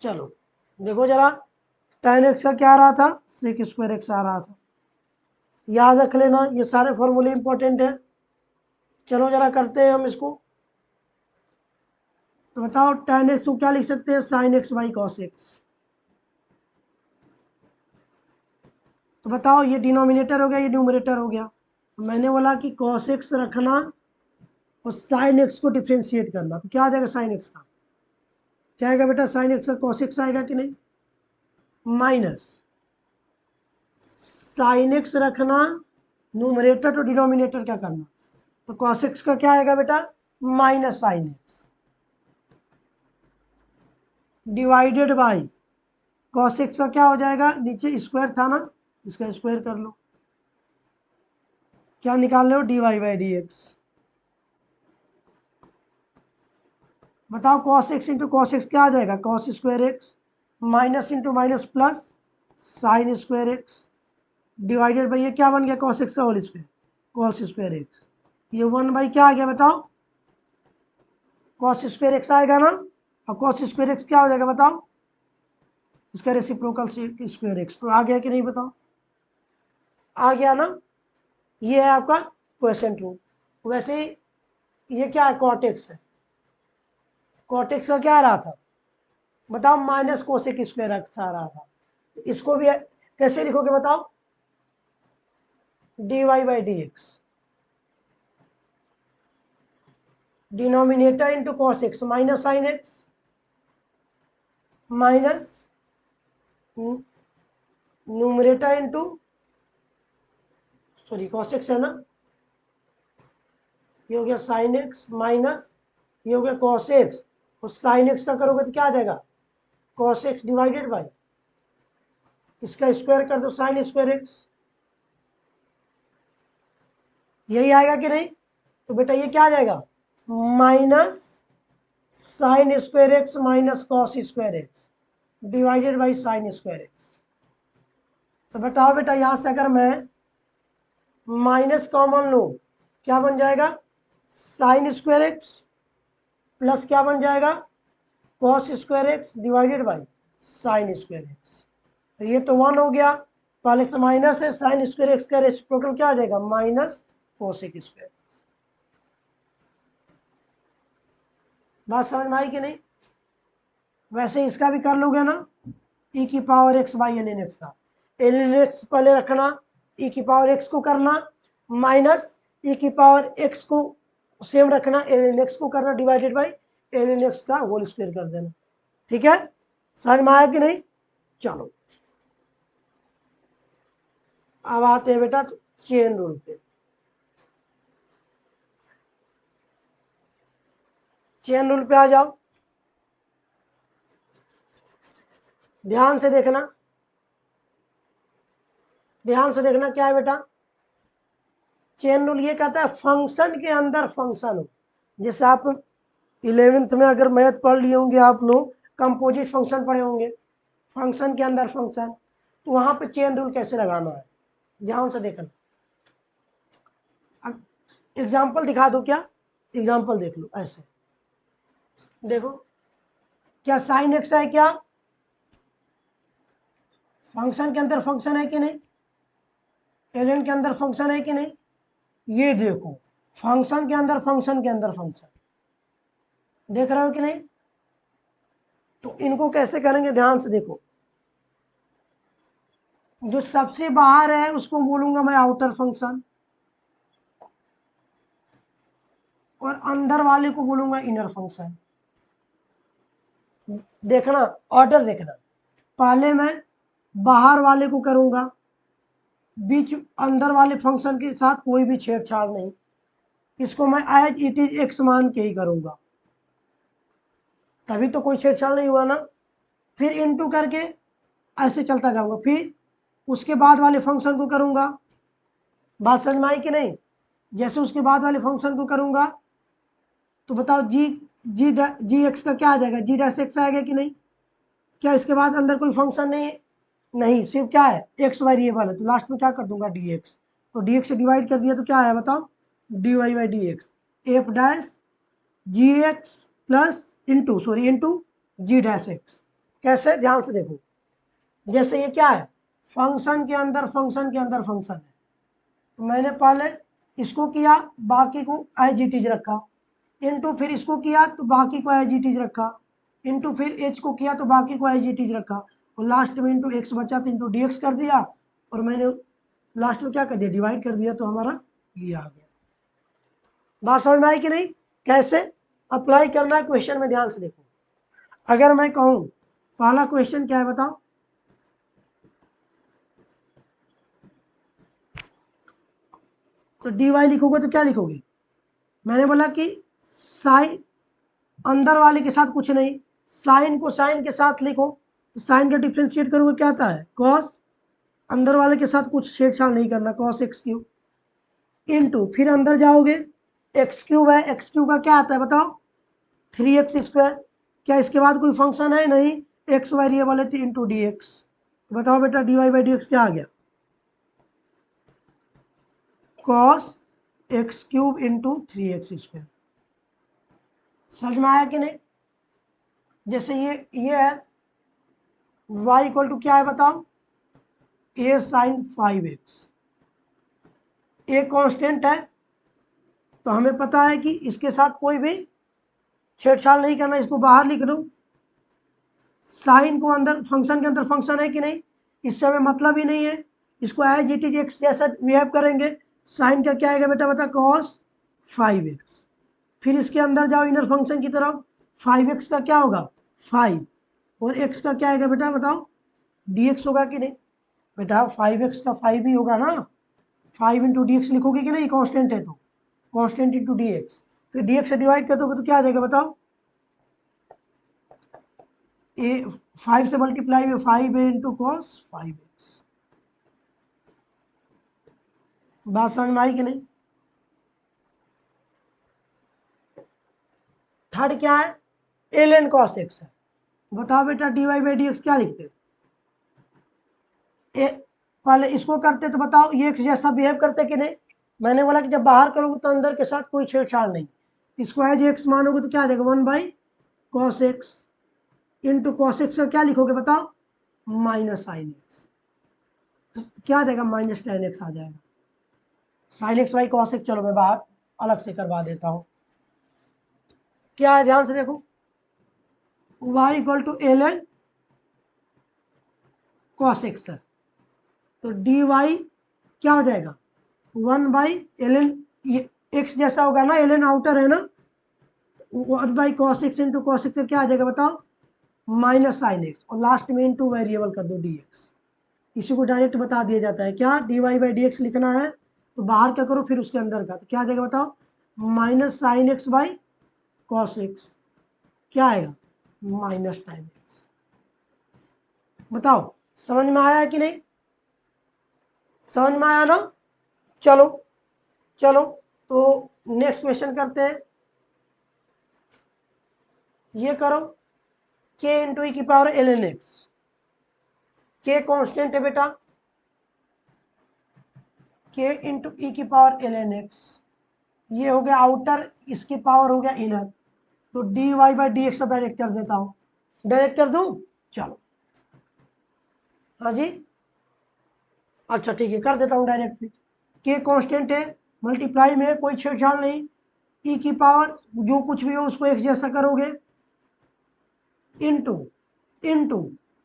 चलो देखो जरा, टेन एक्स का क्या आ रहा था सेक स्क्वायर एक्स आ रहा था, याद रख लेना, ये सारे फॉर्मूले इंपॉर्टेंट है। चलो जरा करते हैं हम इसको, तो बताओ टेन एक्स को क्या लिख सकते हैं sine x by cos x, तो बताओ ये डिनोमिनेटर हो गया ये न्यूमरेटर हो गया, मैंने बोला कि कॉस एक्स रखना और साइन एक्स को डिफ्रेंशिएट करना, तो क्या आ जाएगा साइन एक्स का, क्या आएगा बेटा साइन एक्स का कॉस एक्स आएगा कि नहीं, माइनस साइन एक्स रखना न्यूमरेटर तो डिनोमिनेटर क्या करना तो cos x का क्या आएगा बेटा, minus sine x divided by cos x का क्या हो जाएगा, नीचे स्क्वायर था ना, इसका स्क्वायर कर लो, क्या निकाल रहे हो, dy बाई डी एक्स। बताओ cos x into cos x क्या आ जाएगा, cos square x minus into minus plus sine square x divided by ये क्या बन गया, cos x का whole square cos square x. ये 1 बाई क्या आ गया बताओ, cos स्क्वायर एक्स आएगा ना, और cos स्क्वायर एक्स क्या हो जाएगा बताओ, इसका रेसिप्रोकल स्क्वायर एक्स। तो आ गया कि नहीं बताओ, आ गया ना। ये है आपका क्वेश्चन टू। वैसे ही ये क्या है, कॉटेक्स है, कॉटेक्स का क्या आ रहा था बताओ, माइनस कोसेक स्क्वायर एक्स आ रहा था। इसको भी कैसे लिखोगे बताओ, D Y by D x denominator into cos x minus sine x minus numerator into sorry cos x है ना, ये हो गया साइन एक्स माइनस ये हो गया कॉस एक्स, और साइन एक्स का करोगे तो क्या आ जाएगा, कॉस एक्स डिवाइडेड बाई इसका स्क्वायर कर दो साइन स्क्वायर एक्स, यही आएगा कि नहीं। तो बेटा ये क्या आ जाएगा, minus sign square x minus cos square x divided by sine square x. तो बताओ बेटा यहां से अगर मैं माइनस कॉमन लो क्या बन जाएगा, साइन स्क्वायर एक्स प्लस क्या बन जाएगा, cos square x divided by sine square x. ये तो 1 हो गया, पहले से माइनस है, साइन स्क्वायर एक्स का रेसिप्रोकल क्या आ जाएगा, माइनस कोसेक स्क्वायर। बात समझ में आई कि नहीं। वैसे इसका भी कर लोगे ना, e की power x by l N x का, एल एन एक्स पहले रखना, e की पावर x को करना माइनस e की पावर x को सेम रखना, एल एन एक्स को करना divided by l N x का होल स्क्वायर कर देना। ठीक है, समझ में आया कि नहीं। चलो अब आते हैं बेटा चेन रूल पे। चेन रूल पे आ जाओ, ध्यान से देखना, ध्यान से देखना क्या है बेटा, चेन रूल ये कहता है फंक्शन के अंदर फंक्शन हो। जैसे आप 11th में अगर मैथ पढ़ लिए होंगे आप लोग, कंपोजिट फंक्शन पढ़े होंगे, फंक्शन के अंदर फंक्शन, तो वहां पे चेन रूल कैसे लगाना है, ध्यान से देखना। एग्जाम्पल दिखा दो क्या, एग्जाम्पल देख लो ऐसे, देखो क्या साइन एक्स है, क्या फंक्शन के अंदर फंक्शन है कि नहीं, एल के अंदर फंक्शन है कि नहीं। ये देखो फंक्शन के अंदर फंक्शन के अंदर फंक्शन, देख रहे हो कि नहीं। तो इनको कैसे करेंगे, ध्यान से देखो, जो सबसे बाहर है उसको बोलूंगा मैं आउटर फंक्शन, और अंदर वाले को बोलूंगा इनर फंक्शन। देखना ऑर्डर देखना, पहले मैं बाहर वाले को करूंगा, बीच अंदर वाले फंक्शन के साथ कोई भी छेड़छाड़ नहीं, इसको मैं एज इट इज एक्स मान के ही करूंगा, तभी तो कोई छेड़छाड़ नहीं हुआ ना। फिर इनटू करके ऐसे चलता जाऊंगा, फिर उसके बाद वाले फंक्शन को करूंगा, बात समझ में आई कि नहीं। जैसे उसके बाद वाले फंक्शन को करूंगा तो बताओ जी जी जी एक्स का क्या आ जाएगा, जी डैश एक्स आएगा कि नहीं। क्या इसके बाद अंदर कोई फंक्शन नहीं है, नहीं, सिर्फ क्या है एक्स वेरिएबल है, तो लास्ट में क्या कर दूंगा डी एक्स, तो डी एक्स से डिवाइड कर दिया तो क्या आया बताओ, D Y by D x f dash g x plus into sorry into g dash x. कैसे, ध्यान से देखो, जैसे ये क्या है फंक्शन के अंदर फंक्शन के अंदर फंक्शन है, तो मैंने पहले इसको किया बाकी को एज इट इज रखा, इनटू फिर इसको किया तो बाकी को एज इट इज रखा, इनटू फिर एच को किया तो बाकी को एज इट इज रखा, और लास्ट में इंटू एक्स बचा तो इंटू डी एक्स कर दिया, और मैंने लास्ट में क्या कर दिया, डिवाइड कर दिया, तो हमारा ये आ गया। बात समझ में आई कि नहीं। कैसे अप्लाई करना है क्वेश्चन में, ध्यान से देखो। अगर मैं कहूं पहला क्वेश्चन क्या है बताओ, तो डी वाई लिखोगे तो क्या लिखोगे, मैंने बोला कि साइन अंदर वाले के साथ कुछ नहीं, साइन को साइन के साथ लिखो, तो साइन का डिफ्रेंशिएट करोगे क्या आता है कॉस, अंदर वाले के साथ कुछ छेड़छाड़ नहीं करना, कॉस एक्स क्यूब इंटू, फिर अंदर जाओगे एक्स क्यूब है, एक्स क्यूब का क्या आता है बताओ, 3x²। क्या इसके बाद कोई फंक्शन है, नहीं, एक्स वेरिएबल है तो इंटू डी एक्स। बताओ बेटा dy बाई डी एक्स क्या आ गया, cos x cube into 3x²। समझ में आया कि नहीं। जैसे ये है y इक्वल टू क्या है बताओ, a sign 5x, a constant है तो हमें पता है कि इसके साथ कोई भी छेड़छाड़ नहीं करना, इसको बाहर लिख दो। साइन को अंदर फंक्शन के अंदर फंक्शन है कि नहीं, इससे हमें मतलब ही नहीं है, इसको एज इट इज एक्स जैसा बिहेव करेंगे। साइन का क्या आएगा बेटा बता, कॉस 5x, फिर इसके अंदर जाओ इनर फंक्शन की तरफ, 5x का क्या होगा 5, और x का क्या आएगा बेटा बताओ, dx होगा कि नहीं, बेटा 5x का 5 ही होगा ना, 5 इंटू डी एक्स लिखोगे कि नहीं, कांस्टेंट है तो कांस्टेंट इंटू डी एक्स, फिर डी एक्स से डिवाइड कर दोगे तो क्या आ जाएगा बताओ, ए 5 से मल्टीप्लाई में 5 है इंटू कॉस 5x। बात समझ में आई कि नहीं। थर्ड क्या है, एल एन कॉस एक्स है। बताओ बेटा d Y by D x क्या लिखते हैं, पहले इसको करते तो बताओ ये एक्स जैसा बिहेव करते कि नहीं, मैंने बोला कि जब बाहर करोगे तो अंदर के साथ कोई छेड़छाड़ नहीं, इसको एज एक्स मानोगे तो क्या आ जाएगा 1 by cos x into cos x का क्या लिखोगे बताओ, माइनस साइन एक्स, तो क्या आ जाएगा माइनस टेन एक्स आ जाएगा। Sine x by cos x चलो मैं बात अलग से करवा देता हूँ, क्या है ध्यान से देखो, y equal to l n cos x है, तो डी वाई क्या हो जाएगा 1 बाई एल एन, एक्स जैसा होगा ना, एल एन आउटर है ना, 1 by cos x into cos x क्या आ जाएगा बताओ, माइनस साइन एक्स, और लास्ट में इंटू वेरिएबल कर दो डी एक्स। इसी को डायरेक्ट बता दिया जाता है क्या, d Y by D x लिखना है तो बाहर क्या करो फिर उसके अंदर का, तो क्या आ जाएगा बताओ, minus sine x by cos x, क्या आएगा माइनस टेन एक्स। बताओ समझ में आया कि नहीं, समझ में आया ना। चलो चलो तो नेक्स्ट क्वेश्चन करते हैं, ये करो k इंटू ई की पावर एल एन एक्स, के कॉन्स्टेंट है बेटा, k इंटू ई की पावर एल एन एक्स, ये हो गया आउटर, इसकी पावर हो गया इनर, तो D Y by D x direct कर देता हूँ, डायरेक्ट कर दूँ, चलो हाँ जी, अच्छा ठीक है कर देता हूँ डायरेक्ट भी, के कांस्टेंट है, मल्टीप्लाई में कोई छेड़छाड़ नहीं, ई की पावर जो कुछ भी हो उसको एक्स जैसा करोगे, इनटू इनटू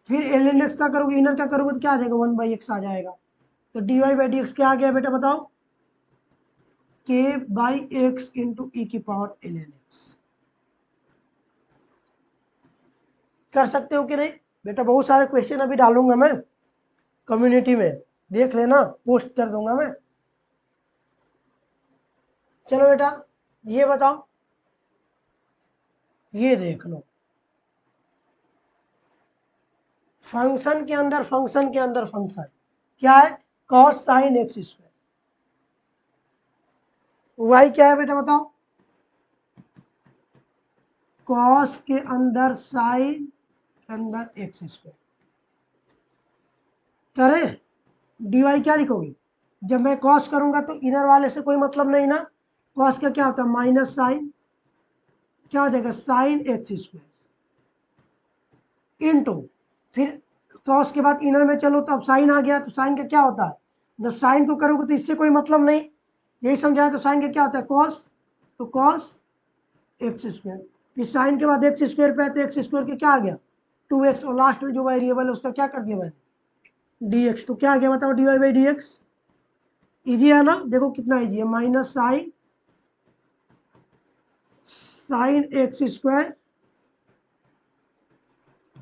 फिर एल एन एक्स का करोगे, इनर का करोगे तो क्या आ जाएगा 1 बाई एक्स आ जाएगा, तो D Y by D x क्या आ गया बेटा बताओ, के बाई एक्स इंटू ई की पावर एल एन एक्स। कर सकते हो कि नहीं बेटा, बहुत सारे क्वेश्चन अभी डालूंगा मैं कम्युनिटी में, देख लेना, पोस्ट कर दूंगा मैं। चलो बेटा ये बताओ, ये देख लो, फंक्शन के अंदर फंक्शन के अंदर फंक्शन क्या है, cos sine x square, y क्या है बेटा बताओ, कॉस के अंदर साइन के अंदर एक्स स्क्वायर, करें डी वाई क्या लिखोगे, जब मैं कॉस करूंगा तो इधर वाले से कोई मतलब नहीं ना, कॉस का क्या होता है माइनस साइन, क्या हो जाएगा साइन एक्स स्क्वायर इंटू, फिर कॉस के बाद इनर में चलो तो अब साइन आ गया, तो साइन का क्या होता है, जब साइन को करोगे तो इससे कोई मतलब नहीं, यही समझाया, तो साइन का क्या होता है कॉस, तो कॉस एक्स स्क्वायर, फिर साइन के बाद एक्स स्क्वायर पे है तो एक्स स्क्वायर के क्या आ गया 2x, और लास्ट में जो वेरिएबल है उसका क्या कर दिया मैंने डी एक्स, तो क्या आ गया बताओ D Y by D x, easy है ना, देखो कितना ईजी है, minus sine sine x square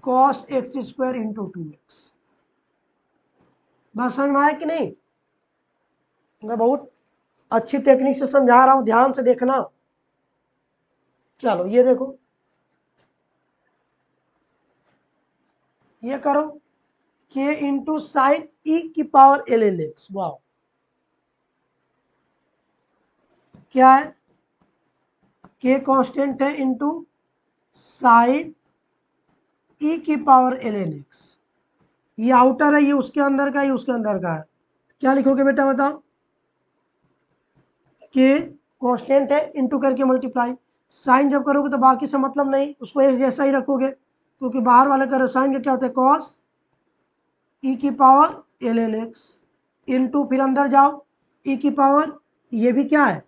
cos x square into 2x। बात समझ में आया कि नहीं, मैं बहुत अच्छी टेक्निक से समझा रहा हूं, ध्यान से देखना, चलो ये देखो, ये करो k इंटू साइन ई की पावर एल एन एक्स। वाह, क्या है, k कांस्टेंट है इंटू साइन ई की पावर एल एन एक्स। ये आउटर है, ये उसके अंदर का, ये उसके अंदर का है। क्या लिखोगे बेटा बताओ, के कांस्टेंट है इंटू करके मल्टीप्लाई, साइन जब करोगे तो बाकी से मतलब नहीं, उसको एक जैसा ही रखोगे, क्योंकि बाहर वाले का साइन का क्या होता है कॉस ई की power L N x into, फिर अंदर जाओ ई की पावर, ये भी क्या है,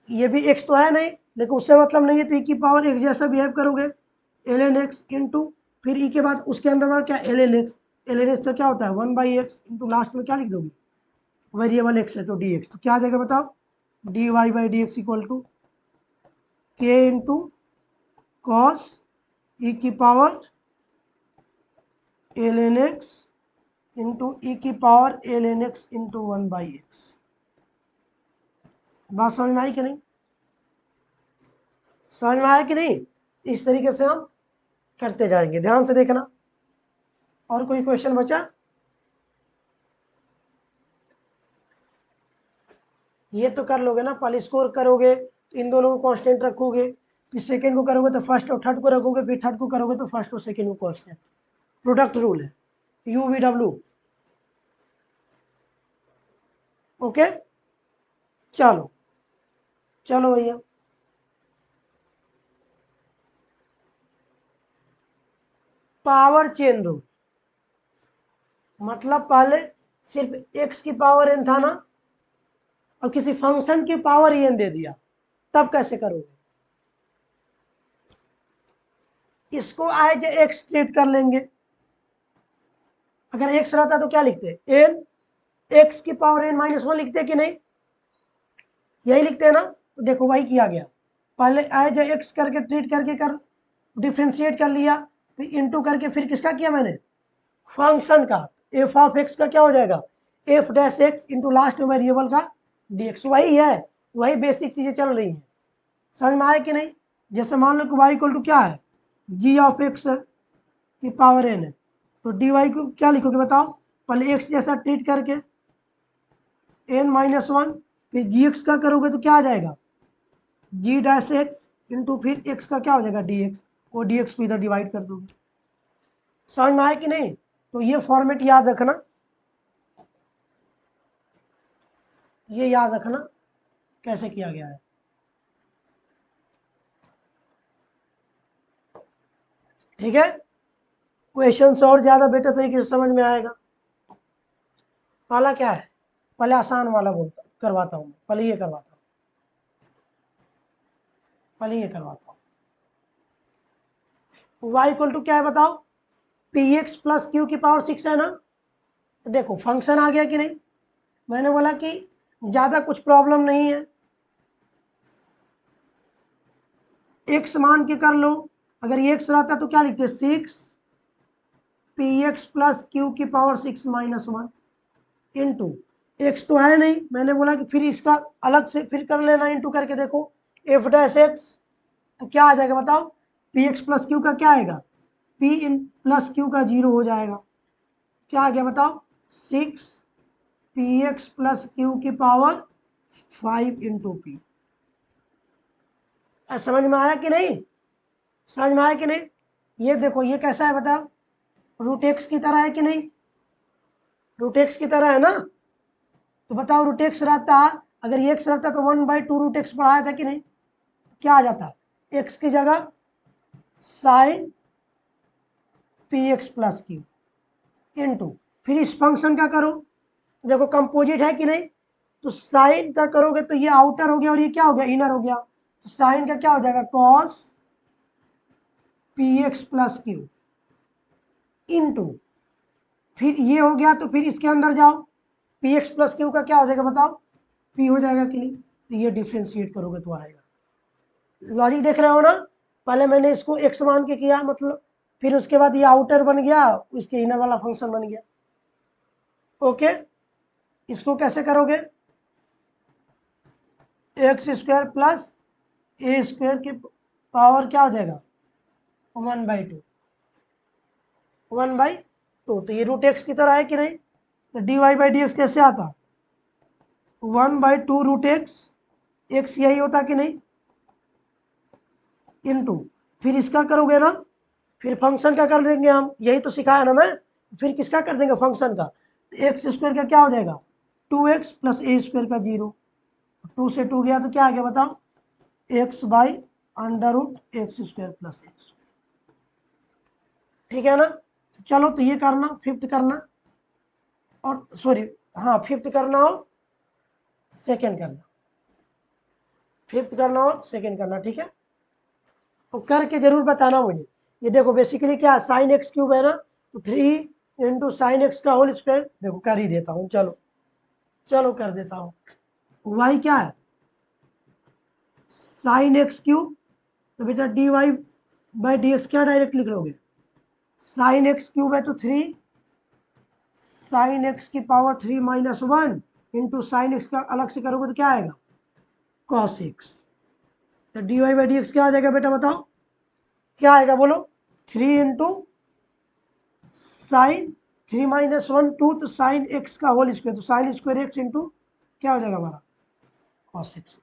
ये भी एक्स तो है नहीं, लेकिन उससे मतलब नहीं है, तो ई की पावर एक जैसा बिहेव करोगे एल एन एक्स इंटू, फिर ई के बाद उसके अंदर वाला क्या l N x, l N x का क्या होता है 1/x इंटू, लास्ट में क्या लिख दोगे, वेरिएबल एक्स है तो डी एक्स, तो क्या आ जाएगा बताओ, D Y by D X equal to K into cos ई की power L N x into E की power L N x into 1/x। बात समझ में आई कि नहीं, समझ में आया कि नहीं, इस तरीके से हम करते जाएंगे, ध्यान से देखना। और कोई क्वेश्चन बचा, ये तो कर लोगे ना, पहले स्कोर करोगे तो इन दोनों को कांस्टेंट रखोगे, फिर सेकंड को करोगे तो फर्स्ट और थर्ड को रखोगे, फिर थर्ड को करोगे तो फर्स्ट और सेकंड को कांस्टेंट, प्रोडक्ट रूल है, यू वी डब्ल्यू। ओके, चलो चलो भैया, पावर चेन रूल, मतलब पहले सिर्फ एक्स की पावर एन था ना, और किसी फंक्शन की पावर एन दे दिया, तब कैसे करोगे, इसको एज एक्स ट्रीट कर लेंगे। अगर एक्स रहता तो क्या लिखते, एन एक्स की पावर एन माइनस वन लिखते कि नहीं, यही लिखते हैं ना, तो देखो वही किया गया, पहले एज एक्स करके ट्रीट करके कर डिफ्रेंशिएट कर लिया, फिर इंटू करके फिर किसका किया मैंने, फंक्शन का, एफ ऑफ एक्स का क्या हो जाएगा, F dash x into last variable का डी एक्स, वही है, वही बेसिक चीजें चल रही हैं, समझ में आया कि नहीं। जैसे मान लो कि वाई इक्वल टू क्या है, जी ऑफ एक्स की पावर एन है, तो डी वाई को क्या लिखोगे बताओ, पहले एक्स जैसा ट्रीट करके एन माइनस वन, फिर जी एक्स का करोगे तो क्या आ जाएगा, जी डैश एक्स इंटू फिर एक्स का क्या हो जाएगा डी एक्स, वो डी एक्स को इधर डिवाइड कर दोगे, समझ में आया कि नहीं। तो ये फॉर्मेट याद रखना, ये याद रखना कैसे किया गया है, ठीक है। क्वेश्चन और ज्यादा बेटर तरीके से समझ में आएगा। पहला क्या है, पहले आसान वाला बोलता करवाता हूँ, पहले ये करवाता हूँ, पहले ये करवाता हूँ। y इक्वल टू क्या है बताओ, पी एक्स प्लस क्यू की पावर 6 है ना, देखो फंक्शन आ गया कि नहीं, मैंने बोला कि ज्यादा कुछ प्रॉब्लम नहीं है, एक्स मान के कर लो, अगर ये एक्स रहता तो क्या लिखते 6 पी एक्स प्लस क्यू की power 6 minus one into, x तो है नहीं, मैंने बोला कि फिर इसका अलग से फिर कर लेना, इंटू करके देखो एफ डैश एक्स, तो क्या आ जाएगा बताओ, पी एक्स प्लस क्यू का क्या आएगा, पी इन प्लस क्यू का जीरो हो जाएगा, क्या आ गया बताओ 6 पी एक्स प्लस क्यू की पावर 5 इंटू पी। समझ में आया कि नहीं, समझ में आया कि नहीं, ये देखो ये कैसा है बेटा, रूट एक्स की तरह है कि नहीं, रूट एक्स की तरह है ना, तो बताओ रूट एक्स रहता, अगर ये एक्स रहता तो 1/2 रूट एक्स पढ़ाया था कि नहीं, क्या आ जाता, एक्स की जगह sine p x plus q into, फिर इस फंक्शन का करो, देखो कंपोजिट है कि नहीं, तो साइन का करोगे तो ये आउटर हो गया और ये क्या हो गया इनर हो गया, तो साइन का क्या हो जाएगा cos P x plus q into, फिर ये हो गया तो फिर इसके अंदर जाओ, पी एक्स प्लस क्यू का क्या हो जाएगा बताओ, पी हो जाएगा कि नहीं, तो ये डिफ्रेंशिएट करोगे तो आएगा, लॉजिक देख रहे हो ना, पहले मैंने इसको एक्स मान के किया, मतलब फिर उसके बाद ये आउटर बन गया, उसके इनर वाला फंक्शन बन गया। ओके, इसको कैसे करोगे, एक्स स्क्वायर प्लस ए स्क्वायर की पावर क्या हो जाएगा 1/2, 1/2। तो ये रूट एक्स की तरह है कि नहीं? तो dy/dx कैसे आता? 1/2 रूट एक्स यही होता कि नहीं, इनटू फिर इसका करोगे ना, फिर फंक्शन का कर देंगे हम, यही तो सिखाया ना मैं। फिर किसका कर देंगे फंक्शन का, एक्स स्क्वायर का क्या हो जाएगा 2x प्लस ए स्क्वायर का 0, 2 से 2 गया तो क्या आ गया बताओ, x/√x² प्लस एक्स। ठीक है ना? चलो तो ये करना, फिफ्थ करना, और सॉरी हाँ फिफ्थ करना हो सेकेंड करना, फिफ्थ करना हो सेकेंड करना, ठीक है? तो करके जरूर बताना मुझे। ये देखो बेसिकली क्या साइन एक्स क्यूब है ना, तो 3 × sin x का होल स्क्वायर, देखो कर ही देता हूँ, चलो चलो कर देता हूँ। y क्या है साइन एक्स क्यूब, तो बेटा dy/dx क्या डायरेक्ट लिख लोगे, साइन एक्स क्यूब है तो 3 sin x की पावर 3 - 1 इंटू साइन एक्स का अलग से करोगे तो क्या आएगा cos x। तो dy/dx क्या आ जाएगा बेटा बताओ, क्या आएगा बोलो, 3 × sin 3 - 1 2, तो साइन एक्स का होल स्क्वायर, तो साइन स्क्वायर एक्स इंटू क्या हो जाएगा हमारा cos x।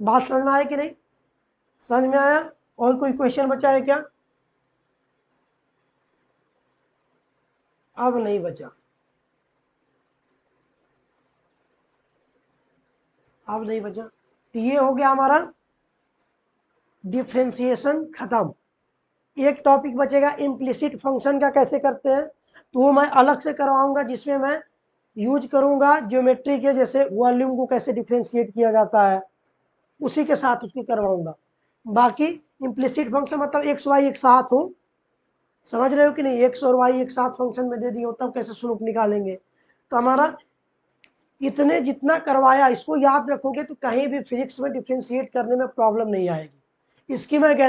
बात समझ में आया कि नहीं? समझ में आया? और कोई क्वेश्चन बचा है क्या? अब नहीं बचा, अब नहीं बचा। तो ये हो गया हमारा डिफ्रेंसिएशन खत्म। एक टॉपिक बचेगा इम्प्लिसिट फंक्शन का कैसे करते हैं, तो वो मैं अलग से करवाऊंगा, जिसमें मैं यूज करूंगा ज्योमेट्री के, जैसे वॉल्यूम को कैसे डिफ्रेंशिएट किया जाता है, उसी के साथ उसकी करवाऊंगा। बाकी इम्प्लिसिट फंक्शन मतलब एक्स वाई एक साथ हो, समझ रहे हो कि नहीं, एक्स और वाई एक साथ फंक्शन में दे दिए हो तब कैसे स्लोप निकालेंगे। तो हमारा इतने जितना करवाया इसको याद रखोगे तो कहीं भी फिजिक्स में डिफ्रेंशिएट करने में प्रॉब्लम नहीं आएगी, इसकी मैं गारंटी